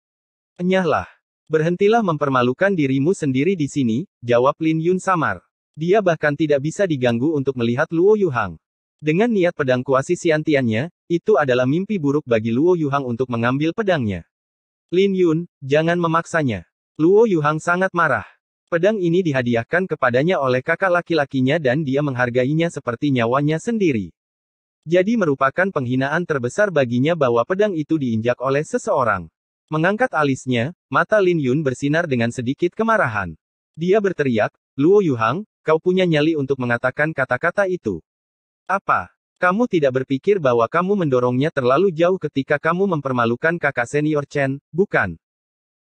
Enyahlah. Berhentilah mempermalukan dirimu sendiri di sini, jawab Lin Yun samar. Dia bahkan tidak bisa diganggu untuk melihat Luo Yuhang. Dengan niat pedang kuasi Xiantiannya, itu adalah mimpi buruk bagi Luo Yuhang untuk mengambil pedangnya. Lin Yun, jangan memaksanya. Luo Yuhang sangat marah. Pedang ini dihadiahkan kepadanya oleh kakak laki-lakinya dan dia menghargainya seperti nyawanya sendiri. Jadi merupakan penghinaan terbesar baginya bahwa pedang itu diinjak oleh seseorang. Mengangkat alisnya, mata Lin Yun bersinar dengan sedikit kemarahan. Dia berteriak, Luo Yuhang, kau punya nyali untuk mengatakan kata-kata itu. Apa? Kamu tidak berpikir bahwa kamu mendorongnya terlalu jauh ketika kamu mempermalukan kakak senior Chen, bukan?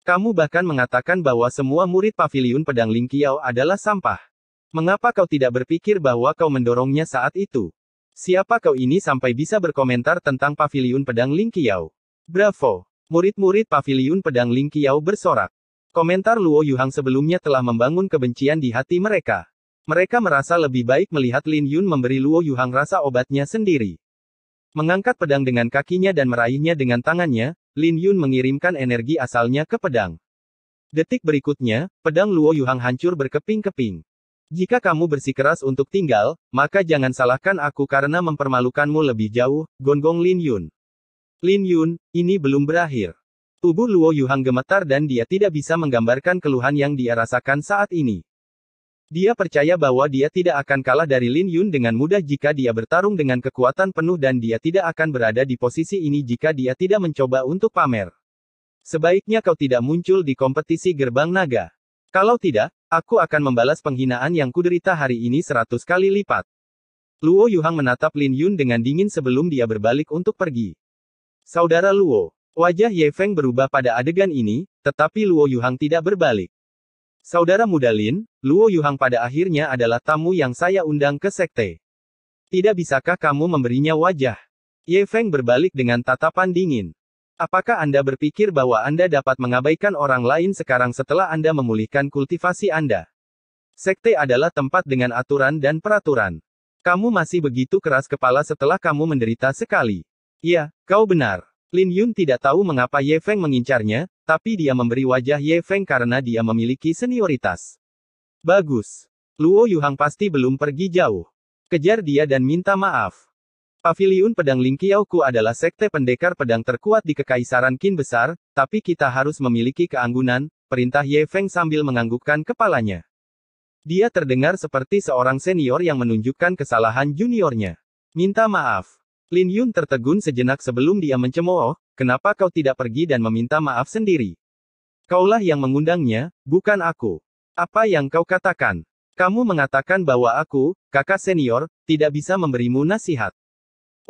Kamu bahkan mengatakan bahwa semua murid paviliun pedang Ling Qiao adalah sampah. Mengapa kau tidak berpikir bahwa kau mendorongnya saat itu? Siapa kau ini sampai bisa berkomentar tentang paviliun pedang Ling Qiao? Bravo! Murid-murid paviliun pedang Ling Qiao bersorak. Komentar Luo Yuhang sebelumnya telah membangun kebencian di hati mereka. Mereka merasa lebih baik melihat Lin Yun memberi Luo Yuhang rasa obatnya sendiri. Mengangkat pedang dengan kakinya dan meraihnya dengan tangannya, Lin Yun mengirimkan energi asalnya ke pedang. Detik berikutnya, pedang Luo Yuhang hancur berkeping-keping. Jika kamu bersikeras untuk tinggal, maka jangan salahkan aku karena mempermalukanmu lebih jauh, gonggong Lin Yun. Lin Yun, ini belum berakhir. Tubuh Luo Yuhang gemetar dan dia tidak bisa menggambarkan keluhan yang dia rasakan saat ini. Dia percaya bahwa dia tidak akan kalah dari Lin Yun dengan mudah jika dia bertarung dengan kekuatan penuh dan dia tidak akan berada di posisi ini jika dia tidak mencoba untuk pamer. Sebaiknya kau tidak muncul di kompetisi gerbang naga. Kalau tidak, aku akan membalas penghinaan yang kuderita hari ini 100 kali lipat. Luo Yuhang menatap Lin Yun dengan dingin sebelum dia berbalik untuk pergi. Saudara Luo. Wajah Ye Feng berubah pada adegan ini, tetapi Luo Yuhang tidak berbalik. Saudara muda Lin, Luo Yuhang pada akhirnya adalah tamu yang saya undang ke sekte. Tidak bisakah kamu memberinya wajah? Ye Feng berbalik dengan tatapan dingin. Apakah Anda berpikir bahwa Anda dapat mengabaikan orang lain sekarang setelah Anda memulihkan kultivasi Anda? Sekte adalah tempat dengan aturan dan peraturan. Kamu masih begitu keras kepala setelah kamu menderita sekali. Ya, kau benar. Lin Yun tidak tahu mengapa Ye Feng mengincarnya, tapi dia memberi wajah Ye Feng karena dia memiliki senioritas. Bagus. Luo Yuhang pasti belum pergi jauh. Kejar dia dan minta maaf. Paviliun Pedang Ling Qiaoku adalah sekte pendekar pedang terkuat di Kekaisaran Qin Besar, tapi kita harus memiliki keanggunan, perintah Ye Feng sambil menganggukkan kepalanya. Dia terdengar seperti seorang senior yang menunjukkan kesalahan juniornya. Minta maaf. Lin Yun tertegun sejenak sebelum dia mencemooh, kenapa kau tidak pergi dan meminta maaf sendiri? Kaulah yang mengundangnya, bukan aku. Apa yang kau katakan? Kamu mengatakan bahwa aku, kakak senior, tidak bisa memberimu nasihat.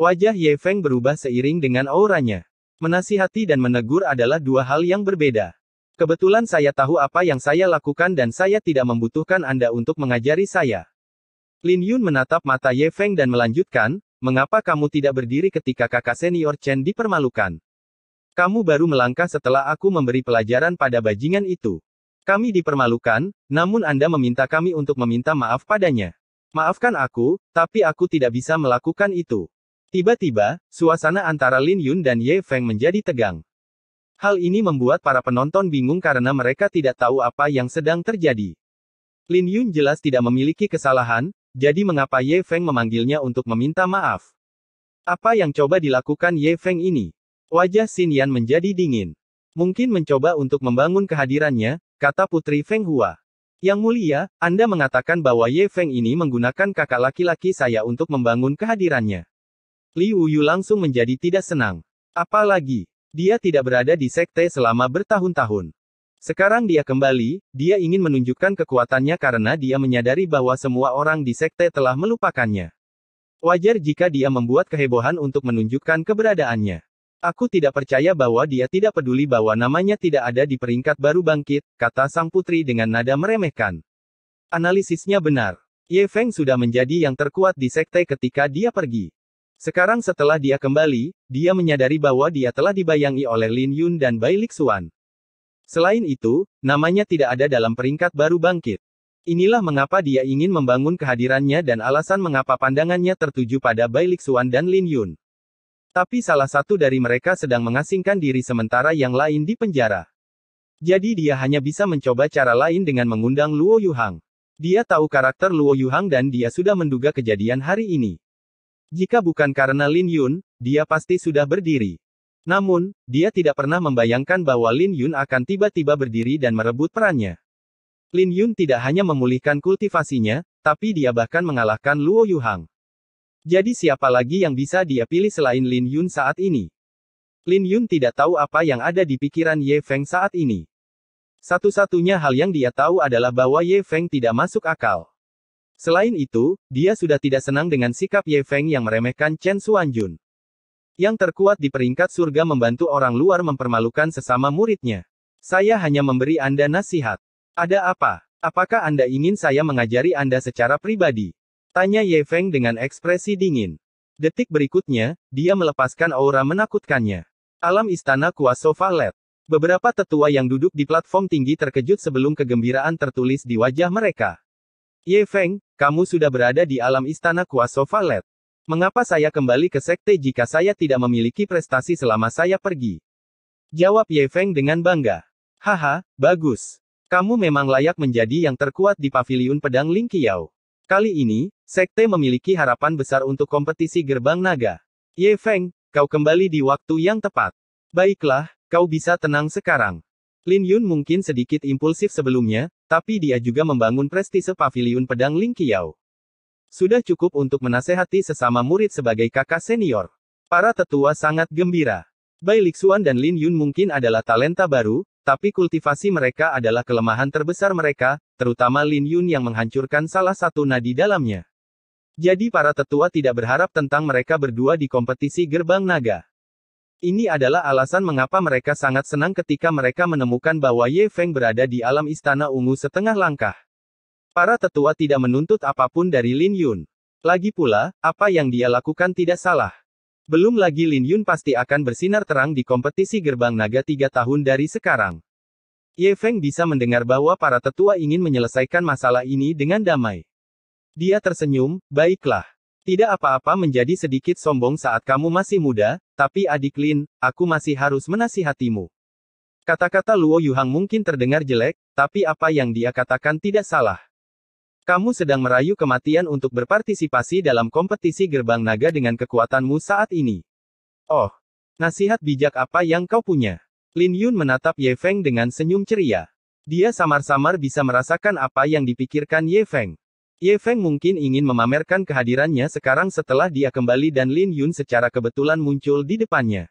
Wajah Ye Feng berubah seiring dengan auranya. Menasihati dan menegur adalah dua hal yang berbeda. Kebetulan saya tahu apa yang saya lakukan dan saya tidak membutuhkan Anda untuk mengajari saya. Lin Yun menatap mata Ye Feng dan melanjutkan, mengapa kamu tidak berdiri ketika kakak senior Chen dipermalukan? Kamu baru melangkah setelah aku memberi pelajaran pada bajingan itu. Kami dipermalukan, namun Anda meminta kami untuk meminta maaf padanya. Maafkan aku, tapi aku tidak bisa melakukan itu. Tiba-tiba, suasana antara Lin Yun dan Ye Feng menjadi tegang. Hal ini membuat para penonton bingung karena mereka tidak tahu apa yang sedang terjadi. Lin Yun jelas tidak memiliki kesalahan, jadi mengapa Ye Feng memanggilnya untuk meminta maaf? Apa yang coba dilakukan Ye Feng ini? Wajah Xin Yan menjadi dingin. Mungkin mencoba untuk membangun kehadirannya, kata Putri Feng Hua. Yang mulia, Anda mengatakan bahwa Ye Feng ini menggunakan kakak laki-laki saya untuk membangun kehadirannya. Li Wuyu langsung menjadi tidak senang. Apalagi, dia tidak berada di sekte selama bertahun-tahun. Sekarang dia kembali, dia ingin menunjukkan kekuatannya karena dia menyadari bahwa semua orang di sekte telah melupakannya. Wajar jika dia membuat kehebohan untuk menunjukkan keberadaannya. Aku tidak percaya bahwa dia tidak peduli bahwa namanya tidak ada di peringkat baru bangkit, kata sang putri dengan nada meremehkan. Analisisnya benar. Ye Feng sudah menjadi yang terkuat di sekte ketika dia pergi. Sekarang setelah dia kembali, dia menyadari bahwa dia telah dibayangi oleh Lin Yun dan Bai Lixuan. Selain itu, namanya tidak ada dalam peringkat baru bangkit. Inilah mengapa dia ingin membangun kehadirannya dan alasan mengapa pandangannya tertuju pada Bai Lixuan dan Lin Yun. Tapi salah satu dari mereka sedang mengasingkan diri sementara yang lain di penjara. Jadi dia hanya bisa mencoba cara lain dengan mengundang Luo Yuhang. Dia tahu karakter Luo Yuhang dan dia sudah menduga kejadian hari ini. Jika bukan karena Lin Yun, dia pasti sudah berdiri. Namun, dia tidak pernah membayangkan bahwa Lin Yun akan tiba-tiba berdiri dan merebut perannya. Lin Yun tidak hanya memulihkan kultivasinya, tapi dia bahkan mengalahkan Luo Yuhang. Jadi siapa lagi yang bisa dia pilih selain Lin Yun saat ini? Lin Yun tidak tahu apa yang ada di pikiran Ye Feng saat ini. Satu-satunya hal yang dia tahu adalah bahwa Ye Feng tidak masuk akal. Selain itu, dia sudah tidak senang dengan sikap Ye Feng yang meremehkan Chen Xuanjun. Yang terkuat di peringkat surga membantu orang luar mempermalukan sesama muridnya. Saya hanya memberi Anda nasihat. Ada apa? Apakah Anda ingin saya mengajari Anda secara pribadi? Tanya Ye Feng dengan ekspresi dingin. Detik berikutnya, dia melepaskan aura menakutkannya. Alam istana kuasa Valet. Beberapa tetua yang duduk di platform tinggi terkejut sebelum kegembiraan tertulis di wajah mereka. Ye Feng, kamu sudah berada di alam istana kuasa Valet. Mengapa saya kembali ke sekte jika saya tidak memiliki prestasi selama saya pergi? Jawab Ye Feng dengan bangga. Haha, bagus. Kamu memang layak menjadi yang terkuat di Paviliun Pedang Ling Qiao. Kali ini, sekte memiliki harapan besar untuk kompetisi gerbang naga. Ye Feng, kau kembali di waktu yang tepat. Baiklah, kau bisa tenang sekarang. Lin Yun mungkin sedikit impulsif sebelumnya, tapi dia juga membangun prestise paviliun pedang Ling Qiao. Sudah cukup untuk menasehati sesama murid sebagai kakak senior. Para tetua sangat gembira. Bai Lixuan dan Lin Yun mungkin adalah talenta baru, tapi kultivasi mereka adalah kelemahan terbesar mereka, terutama Lin Yun yang menghancurkan salah satu nadi dalamnya. Jadi para tetua tidak berharap tentang mereka berdua di kompetisi gerbang naga. Ini adalah alasan mengapa mereka sangat senang ketika mereka menemukan bahwa Ye Feng berada di alam istana ungu setengah langkah. Para tetua tidak menuntut apapun dari Lin Yun. Lagi pula, apa yang dia lakukan tidak salah. Belum lagi Lin Yun pasti akan bersinar terang di kompetisi gerbang naga 3 tahun dari sekarang. Ye Feng bisa mendengar bahwa para tetua ingin menyelesaikan masalah ini dengan damai. Dia tersenyum, baiklah. Tidak apa-apa menjadi sedikit sombong saat kamu masih muda, tapi adik Lin, aku masih harus menasihatimu. Kata-kata Luo Yuhang mungkin terdengar jelek, tapi apa yang dia katakan tidak salah. Kamu sedang merayu kematian untuk berpartisipasi dalam kompetisi gerbang naga dengan kekuatanmu saat ini. Oh, nasihat bijak apa yang kau punya? Lin Yun menatap Ye Feng dengan senyum ceria. Dia samar-samar bisa merasakan apa yang dipikirkan Ye Feng. Ye Feng mungkin ingin memamerkan kehadirannya sekarang setelah dia kembali dan Lin Yun secara kebetulan muncul di depannya.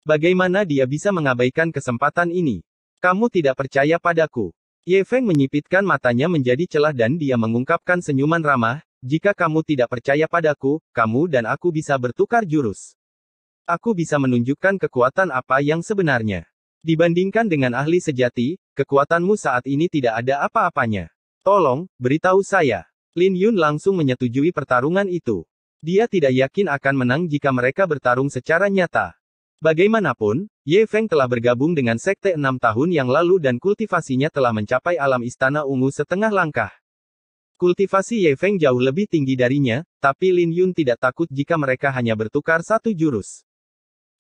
Bagaimana dia bisa mengabaikan kesempatan ini? Kamu tidak percaya padaku? Ye Feng menyipitkan matanya menjadi celah dan dia mengungkapkan senyuman ramah, jika kamu tidak percaya padaku, kamu dan aku bisa bertukar jurus. Aku bisa menunjukkan kekuatan apa yang sebenarnya. Dibandingkan dengan ahli sejati, kekuatanmu saat ini tidak ada apa-apanya. Tolong, beritahu saya. Lin Yun langsung menyetujui pertarungan itu. Dia tidak yakin akan menang jika mereka bertarung secara nyata. Bagaimanapun, Ye Feng telah bergabung dengan sekte 6 tahun yang lalu dan kultivasinya telah mencapai alam istana ungu setengah langkah. Kultivasi Ye Feng jauh lebih tinggi darinya, tapi Lin Yun tidak takut jika mereka hanya bertukar satu jurus.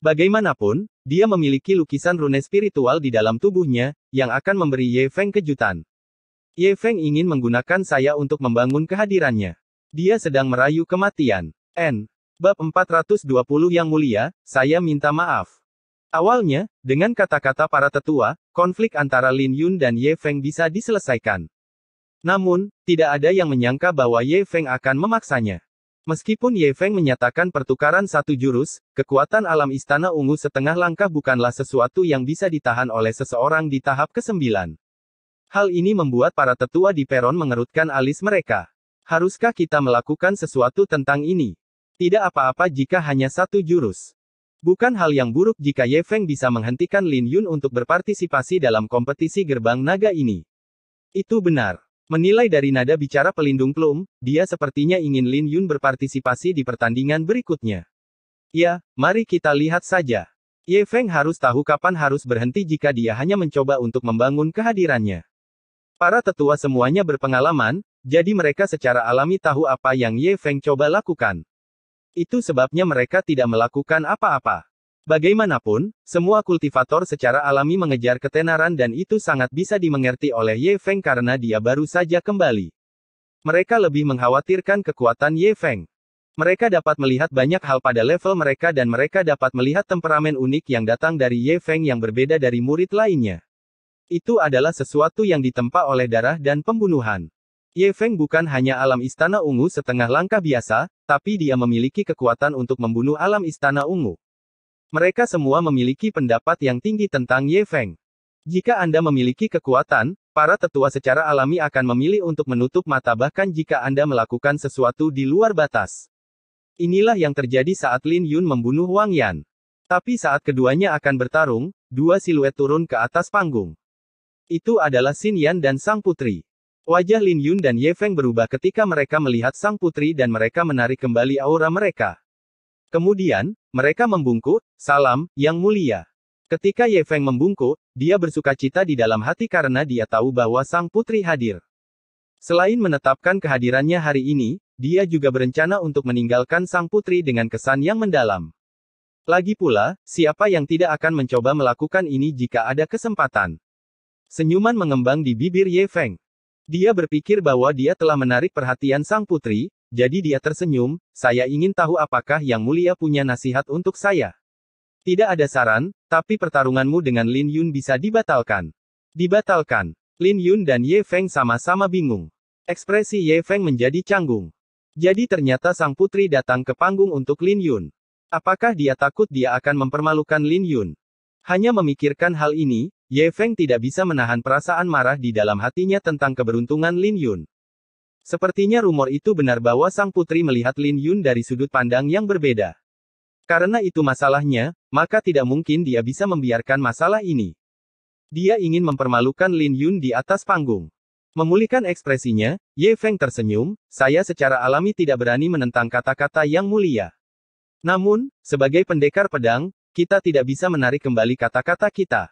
Bagaimanapun, dia memiliki lukisan rune spiritual di dalam tubuhnya, yang akan memberi Ye Feng kejutan. Ye Feng ingin menggunakan saya untuk membangun kehadirannya. Dia sedang merayu kematian. Bab 420 Yang Mulia, saya minta maaf. Awalnya, dengan kata-kata para tetua, konflik antara Lin Yun dan Ye Feng bisa diselesaikan. Namun, tidak ada yang menyangka bahwa Ye Feng akan memaksanya. Meskipun Ye Feng menyatakan pertukaran satu jurus, kekuatan alam istana ungu setengah langkah bukanlah sesuatu yang bisa ditahan oleh seseorang di tahap ke-9. Hal ini membuat para tetua di peron mengerutkan alis mereka. Haruskah kita melakukan sesuatu tentang ini? Tidak apa-apa jika hanya satu jurus. Bukan hal yang buruk jika Ye Feng bisa menghentikan Lin Yun untuk berpartisipasi dalam kompetisi gerbang naga ini. Itu benar. Menilai dari nada bicara pelindung Klum, dia sepertinya ingin Lin Yun berpartisipasi di pertandingan berikutnya. Ya, mari kita lihat saja. Ye Feng harus tahu kapan harus berhenti jika dia hanya mencoba untuk membangun kehadirannya. Para tetua semuanya berpengalaman, jadi mereka secara alami tahu apa yang Ye Feng coba lakukan. Itu sebabnya mereka tidak melakukan apa-apa. Bagaimanapun, semua kultivator secara alami mengejar ketenaran dan itu sangat bisa dimengerti oleh Ye Feng karena dia baru saja kembali. Mereka lebih mengkhawatirkan kekuatan Ye Feng. Mereka dapat melihat banyak hal pada level mereka dan mereka dapat melihat temperamen unik yang datang dari Ye Feng yang berbeda dari murid lainnya. Itu adalah sesuatu yang ditempa oleh darah dan pembunuhan. Ye Feng bukan hanya alam istana ungu setengah langkah biasa, tapi dia memiliki kekuatan untuk membunuh alam istana ungu. Mereka semua memiliki pendapat yang tinggi tentang Ye Feng. Jika Anda memiliki kekuatan, para tetua secara alami akan memilih untuk menutup mata bahkan jika Anda melakukan sesuatu di luar batas. Inilah yang terjadi saat Lin Yun membunuh Wang Yan. Tapi saat keduanya akan bertarung, dua siluet turun ke atas panggung. Itu adalah Xin Yan dan sang putri. Wajah Lin Yun dan Ye Feng berubah ketika mereka melihat sang putri dan mereka menarik kembali aura mereka. Kemudian, mereka membungkuk, "Salam, Yang Mulia." Ketika Ye Feng membungkuk, dia bersukacita di dalam hati karena dia tahu bahwa sang putri hadir. Selain menetapkan kehadirannya hari ini, dia juga berencana untuk meninggalkan sang putri dengan kesan yang mendalam. Lagi pula, siapa yang tidak akan mencoba melakukan ini jika ada kesempatan? Senyuman mengembang di bibir Ye Feng. Dia berpikir bahwa dia telah menarik perhatian sang putri, jadi dia tersenyum, "Saya ingin tahu apakah Yang Mulia punya nasihat untuk saya." Tidak ada saran, tapi pertarunganmu dengan Lin Yun bisa dibatalkan. Dibatalkan. Lin Yun dan Ye Feng sama-sama bingung. Ekspresi Ye Feng menjadi canggung. Jadi ternyata sang putri datang ke panggung untuk Lin Yun. Apakah dia takut dia akan mempermalukan Lin Yun? Hanya memikirkan hal ini, Ye Feng tidak bisa menahan perasaan marah di dalam hatinya tentang keberuntungan Lin Yun. Sepertinya rumor itu benar bahwa sang putri melihat Lin Yun dari sudut pandang yang berbeda. Karena itu masalahnya, maka tidak mungkin dia bisa membiarkan masalah ini. Dia ingin mempermalukan Lin Yun di atas panggung. Memulihkan ekspresinya, Ye Feng tersenyum, saya secara alami tidak berani menentang kata-kata yang mulia. Namun, sebagai pendekar pedang, kita tidak bisa menarik kembali kata-kata kita.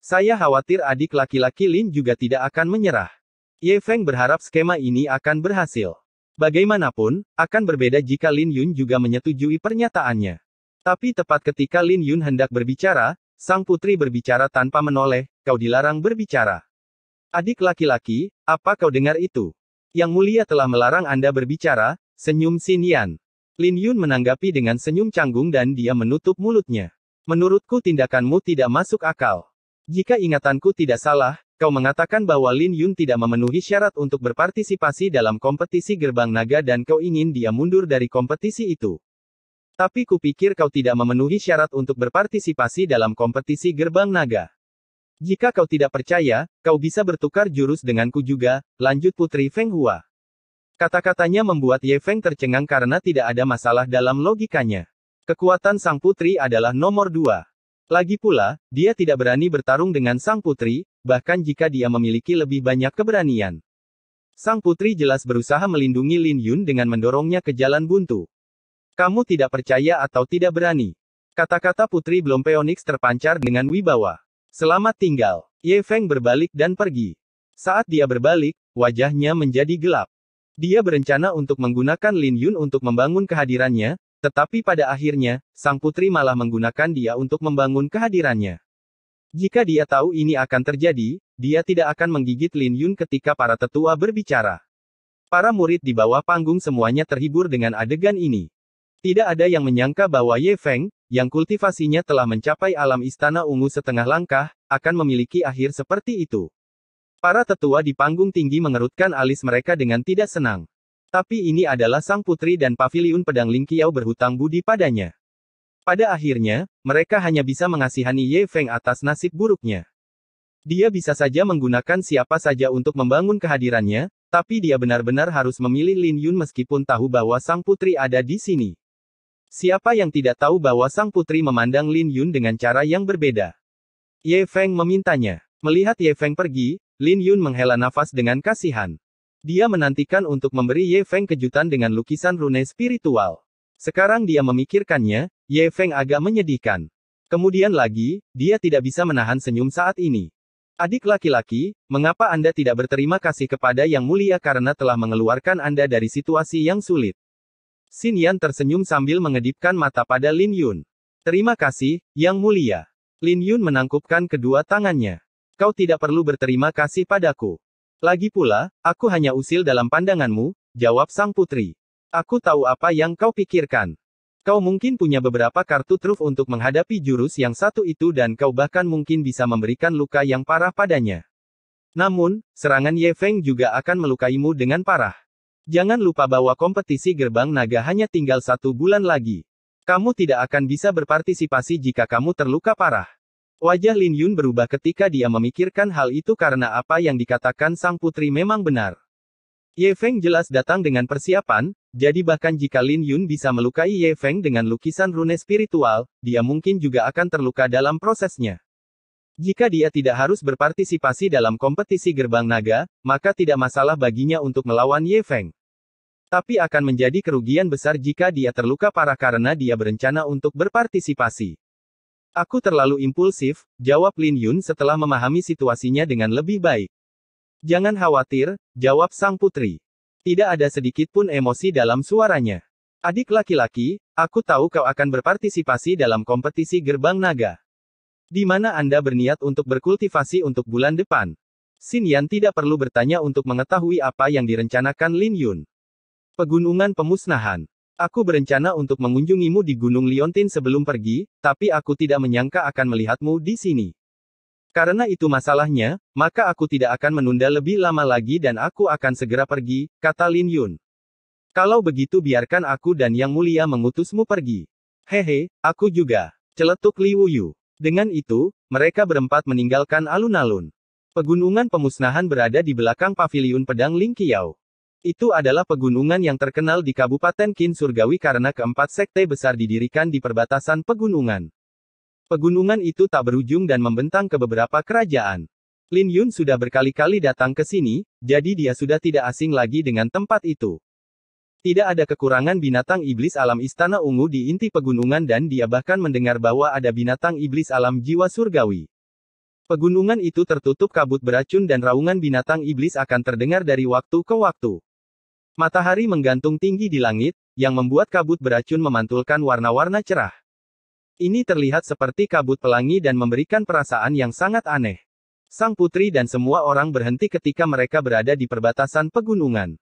Saya khawatir adik laki-laki Lin juga tidak akan menyerah. Ye Feng berharap skema ini akan berhasil. Bagaimanapun, akan berbeda jika Lin Yun juga menyetujui pernyataannya. Tapi tepat ketika Lin Yun hendak berbicara, sang putri berbicara tanpa menoleh, kau dilarang berbicara. Adik laki-laki, apa kau dengar itu? Yang mulia telah melarang Anda berbicara, senyum Xin Yan. Lin Yun menanggapi dengan senyum canggung dan dia menutup mulutnya. Menurutku tindakanmu tidak masuk akal. Jika ingatanku tidak salah, kau mengatakan bahwa Lin Yun tidak memenuhi syarat untuk berpartisipasi dalam kompetisi Gerbang Naga dan kau ingin dia mundur dari kompetisi itu. Tapi kupikir kau tidak memenuhi syarat untuk berpartisipasi dalam kompetisi Gerbang Naga. Jika kau tidak percaya, kau bisa bertukar jurus denganku juga, lanjut Putri Feng Hua. Kata-katanya membuat Ye Feng tercengang karena tidak ada masalah dalam logikanya. Kekuatan sang putri adalah nomor 2. Lagi pula, dia tidak berani bertarung dengan sang putri, bahkan jika dia memiliki lebih banyak keberanian. Sang putri jelas berusaha melindungi Lin Yun dengan mendorongnya ke jalan buntu. Kamu tidak percaya atau tidak berani. Kata-kata Putri Blom Phoenix terpancar dengan wibawa. Selamat tinggal. Ye Feng berbalik dan pergi. Saat dia berbalik, wajahnya menjadi gelap. Dia berencana untuk menggunakan Lin Yun untuk membangun kehadirannya, tetapi pada akhirnya, sang putri malah menggunakan dia untuk membangun kehadirannya. Jika dia tahu ini akan terjadi, dia tidak akan menggigit Lin Yun ketika para tetua berbicara. Para murid di bawah panggung semuanya terhibur dengan adegan ini. Tidak ada yang menyangka bahwa Ye Feng, yang kultivasinya telah mencapai alam istana ungu setengah langkah, akan memiliki akhir seperti itu. Para tetua di panggung tinggi mengerutkan alis mereka dengan tidak senang. Tapi ini adalah sang putri dan paviliun pedang Ling Qiao berhutang budi padanya. Pada akhirnya, mereka hanya bisa mengasihani Ye Feng atas nasib buruknya. Dia bisa saja menggunakan siapa saja untuk membangun kehadirannya, tapi dia benar-benar harus memilih Lin Yun meskipun tahu bahwa sang putri ada di sini. Siapa yang tidak tahu bahwa sang putri memandang Lin Yun dengan cara yang berbeda? Ye Feng memintanya. Melihat Ye Feng pergi, Lin Yun menghela nafas dengan kasihan. Dia menantikan untuk memberi Ye Feng kejutan dengan lukisan rune spiritual. Sekarang dia memikirkannya, Ye Feng agak menyedihkan. Kemudian lagi, dia tidak bisa menahan senyum saat ini. Adik laki-laki, mengapa Anda tidak berterima kasih kepada Yang Mulia karena telah mengeluarkan Anda dari situasi yang sulit? Xin Yan tersenyum sambil mengedipkan mata pada Lin Yun. Terima kasih, Yang Mulia. Lin Yun menangkupkan kedua tangannya. Kau tidak perlu berterima kasih padaku. Lagi pula, aku hanya usil dalam pandanganmu, jawab sang putri. Aku tahu apa yang kau pikirkan. Kau mungkin punya beberapa kartu truf untuk menghadapi jurus yang satu itu dan kau bahkan mungkin bisa memberikan luka yang parah padanya. Namun, serangan Ye Feng juga akan melukaimu dengan parah. Jangan lupa bahwa kompetisi Gerbang Naga hanya tinggal 1 bulan lagi. Kamu tidak akan bisa berpartisipasi jika kamu terluka parah. Wajah Lin Yun berubah ketika dia memikirkan hal itu karena apa yang dikatakan sang putri memang benar. Ye Feng jelas datang dengan persiapan, jadi bahkan jika Lin Yun bisa melukai Ye Feng dengan lukisan rune spiritual, dia mungkin juga akan terluka dalam prosesnya. Jika dia tidak harus berpartisipasi dalam kompetisi Gerbang Naga, maka tidak masalah baginya untuk melawan Ye Feng. Tapi akan menjadi kerugian besar jika dia terluka parah karena dia berencana untuk berpartisipasi. Aku terlalu impulsif, jawab Lin Yun setelah memahami situasinya dengan lebih baik. Jangan khawatir, jawab sang putri. Tidak ada sedikit pun emosi dalam suaranya. Adik laki-laki, aku tahu kau akan berpartisipasi dalam kompetisi Gerbang Naga. Di mana Anda berniat untuk berkultivasi untuk bulan depan? Xin Yan tidak perlu bertanya untuk mengetahui apa yang direncanakan Lin Yun. Pegunungan Pemusnahan. Aku berencana untuk mengunjungimu di Gunung Liontin sebelum pergi, tapi aku tidak menyangka akan melihatmu di sini. Karena itu masalahnya, maka aku tidak akan menunda lebih lama lagi dan aku akan segera pergi, kata Lin Yun. Kalau begitu biarkan aku dan Yang Mulia mengutusmu pergi. Hehe, aku juga. Celetuk Liu Yu. Dengan itu, mereka berempat meninggalkan alun-alun. Pegunungan pemusnahan berada di belakang paviliun pedang Ling Qiao. Itu adalah pegunungan yang terkenal di Kabupaten Qin Surgawi karena keempat sekte besar didirikan di perbatasan pegunungan. Pegunungan itu tak berujung dan membentang ke beberapa kerajaan. Lin Yun sudah berkali-kali datang ke sini, jadi dia sudah tidak asing lagi dengan tempat itu. Tidak ada kekurangan binatang iblis alam Istana Ungu di inti pegunungan dan dia bahkan mendengar bahwa ada binatang iblis alam jiwa surgawi. Pegunungan itu tertutup kabut beracun dan raungan binatang iblis akan terdengar dari waktu ke waktu. Matahari menggantung tinggi di langit, yang membuat kabut beracun memantulkan warna-warna cerah. Ini terlihat seperti kabut pelangi dan memberikan perasaan yang sangat aneh. Sang putri dan semua orang berhenti ketika mereka berada di perbatasan pegunungan.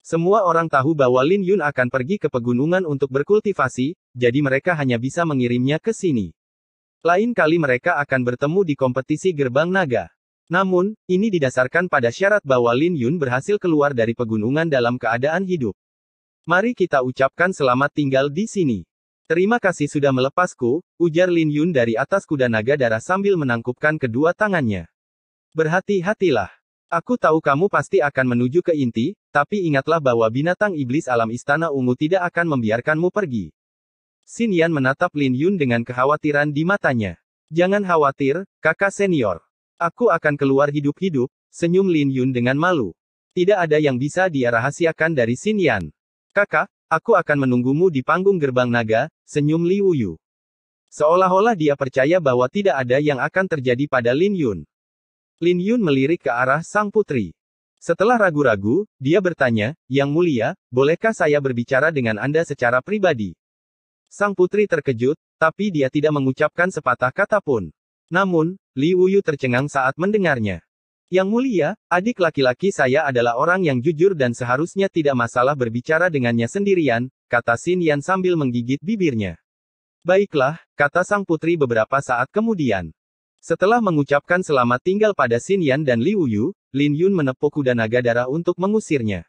Semua orang tahu bahwa Lin Yun akan pergi ke pegunungan untuk berkultivasi, jadi mereka hanya bisa mengirimnya ke sini. Lain kali mereka akan bertemu di kompetisi gerbang naga. Namun, ini didasarkan pada syarat bahwa Lin Yun berhasil keluar dari pegunungan dalam keadaan hidup. Mari kita ucapkan selamat tinggal di sini. Terima kasih sudah melepasku, ujar Lin Yun dari atas kuda naga darah sambil menangkupkan kedua tangannya. Berhati-hatilah. Aku tahu kamu pasti akan menuju ke inti, tapi ingatlah bahwa binatang iblis alam Istana Ungu tidak akan membiarkanmu pergi. Xin Yan menatap Lin Yun dengan kekhawatiran di matanya. Jangan khawatir, kakak senior. Aku akan keluar hidup-hidup, senyum Lin Yun dengan malu. Tidak ada yang bisa dia rahasiakan dari Xin Yan. Kakak, aku akan menunggumu di panggung gerbang naga, senyum Liu Yu. Seolah-olah dia percaya bahwa tidak ada yang akan terjadi pada Lin Yun. Lin Yun melirik ke arah sang putri. Setelah ragu-ragu, dia bertanya, Yang Mulia, bolehkah saya berbicara dengan Anda secara pribadi? Sang putri terkejut, tapi dia tidak mengucapkan sepatah kata pun. Namun, Liu Yu tercengang saat mendengarnya. Yang Mulia, adik laki-laki saya adalah orang yang jujur dan seharusnya tidak masalah berbicara dengannya sendirian, kata Xin Yan sambil menggigit bibirnya. Baiklah, kata sang putri beberapa saat kemudian. Setelah mengucapkan selamat tinggal pada Xin Yan dan Liu Yu, Lin Yun menepuk kuda naga darah untuk mengusirnya.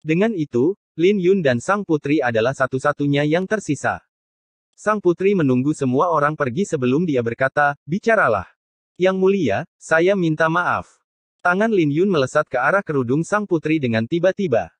Dengan itu, Lin Yun dan sang putri adalah satu-satunya yang tersisa. Sang putri menunggu semua orang pergi sebelum dia berkata, bicaralah. Yang Mulia, saya minta maaf. Tangan Lin Yun melesat ke arah kerudung sang putri dengan tiba-tiba.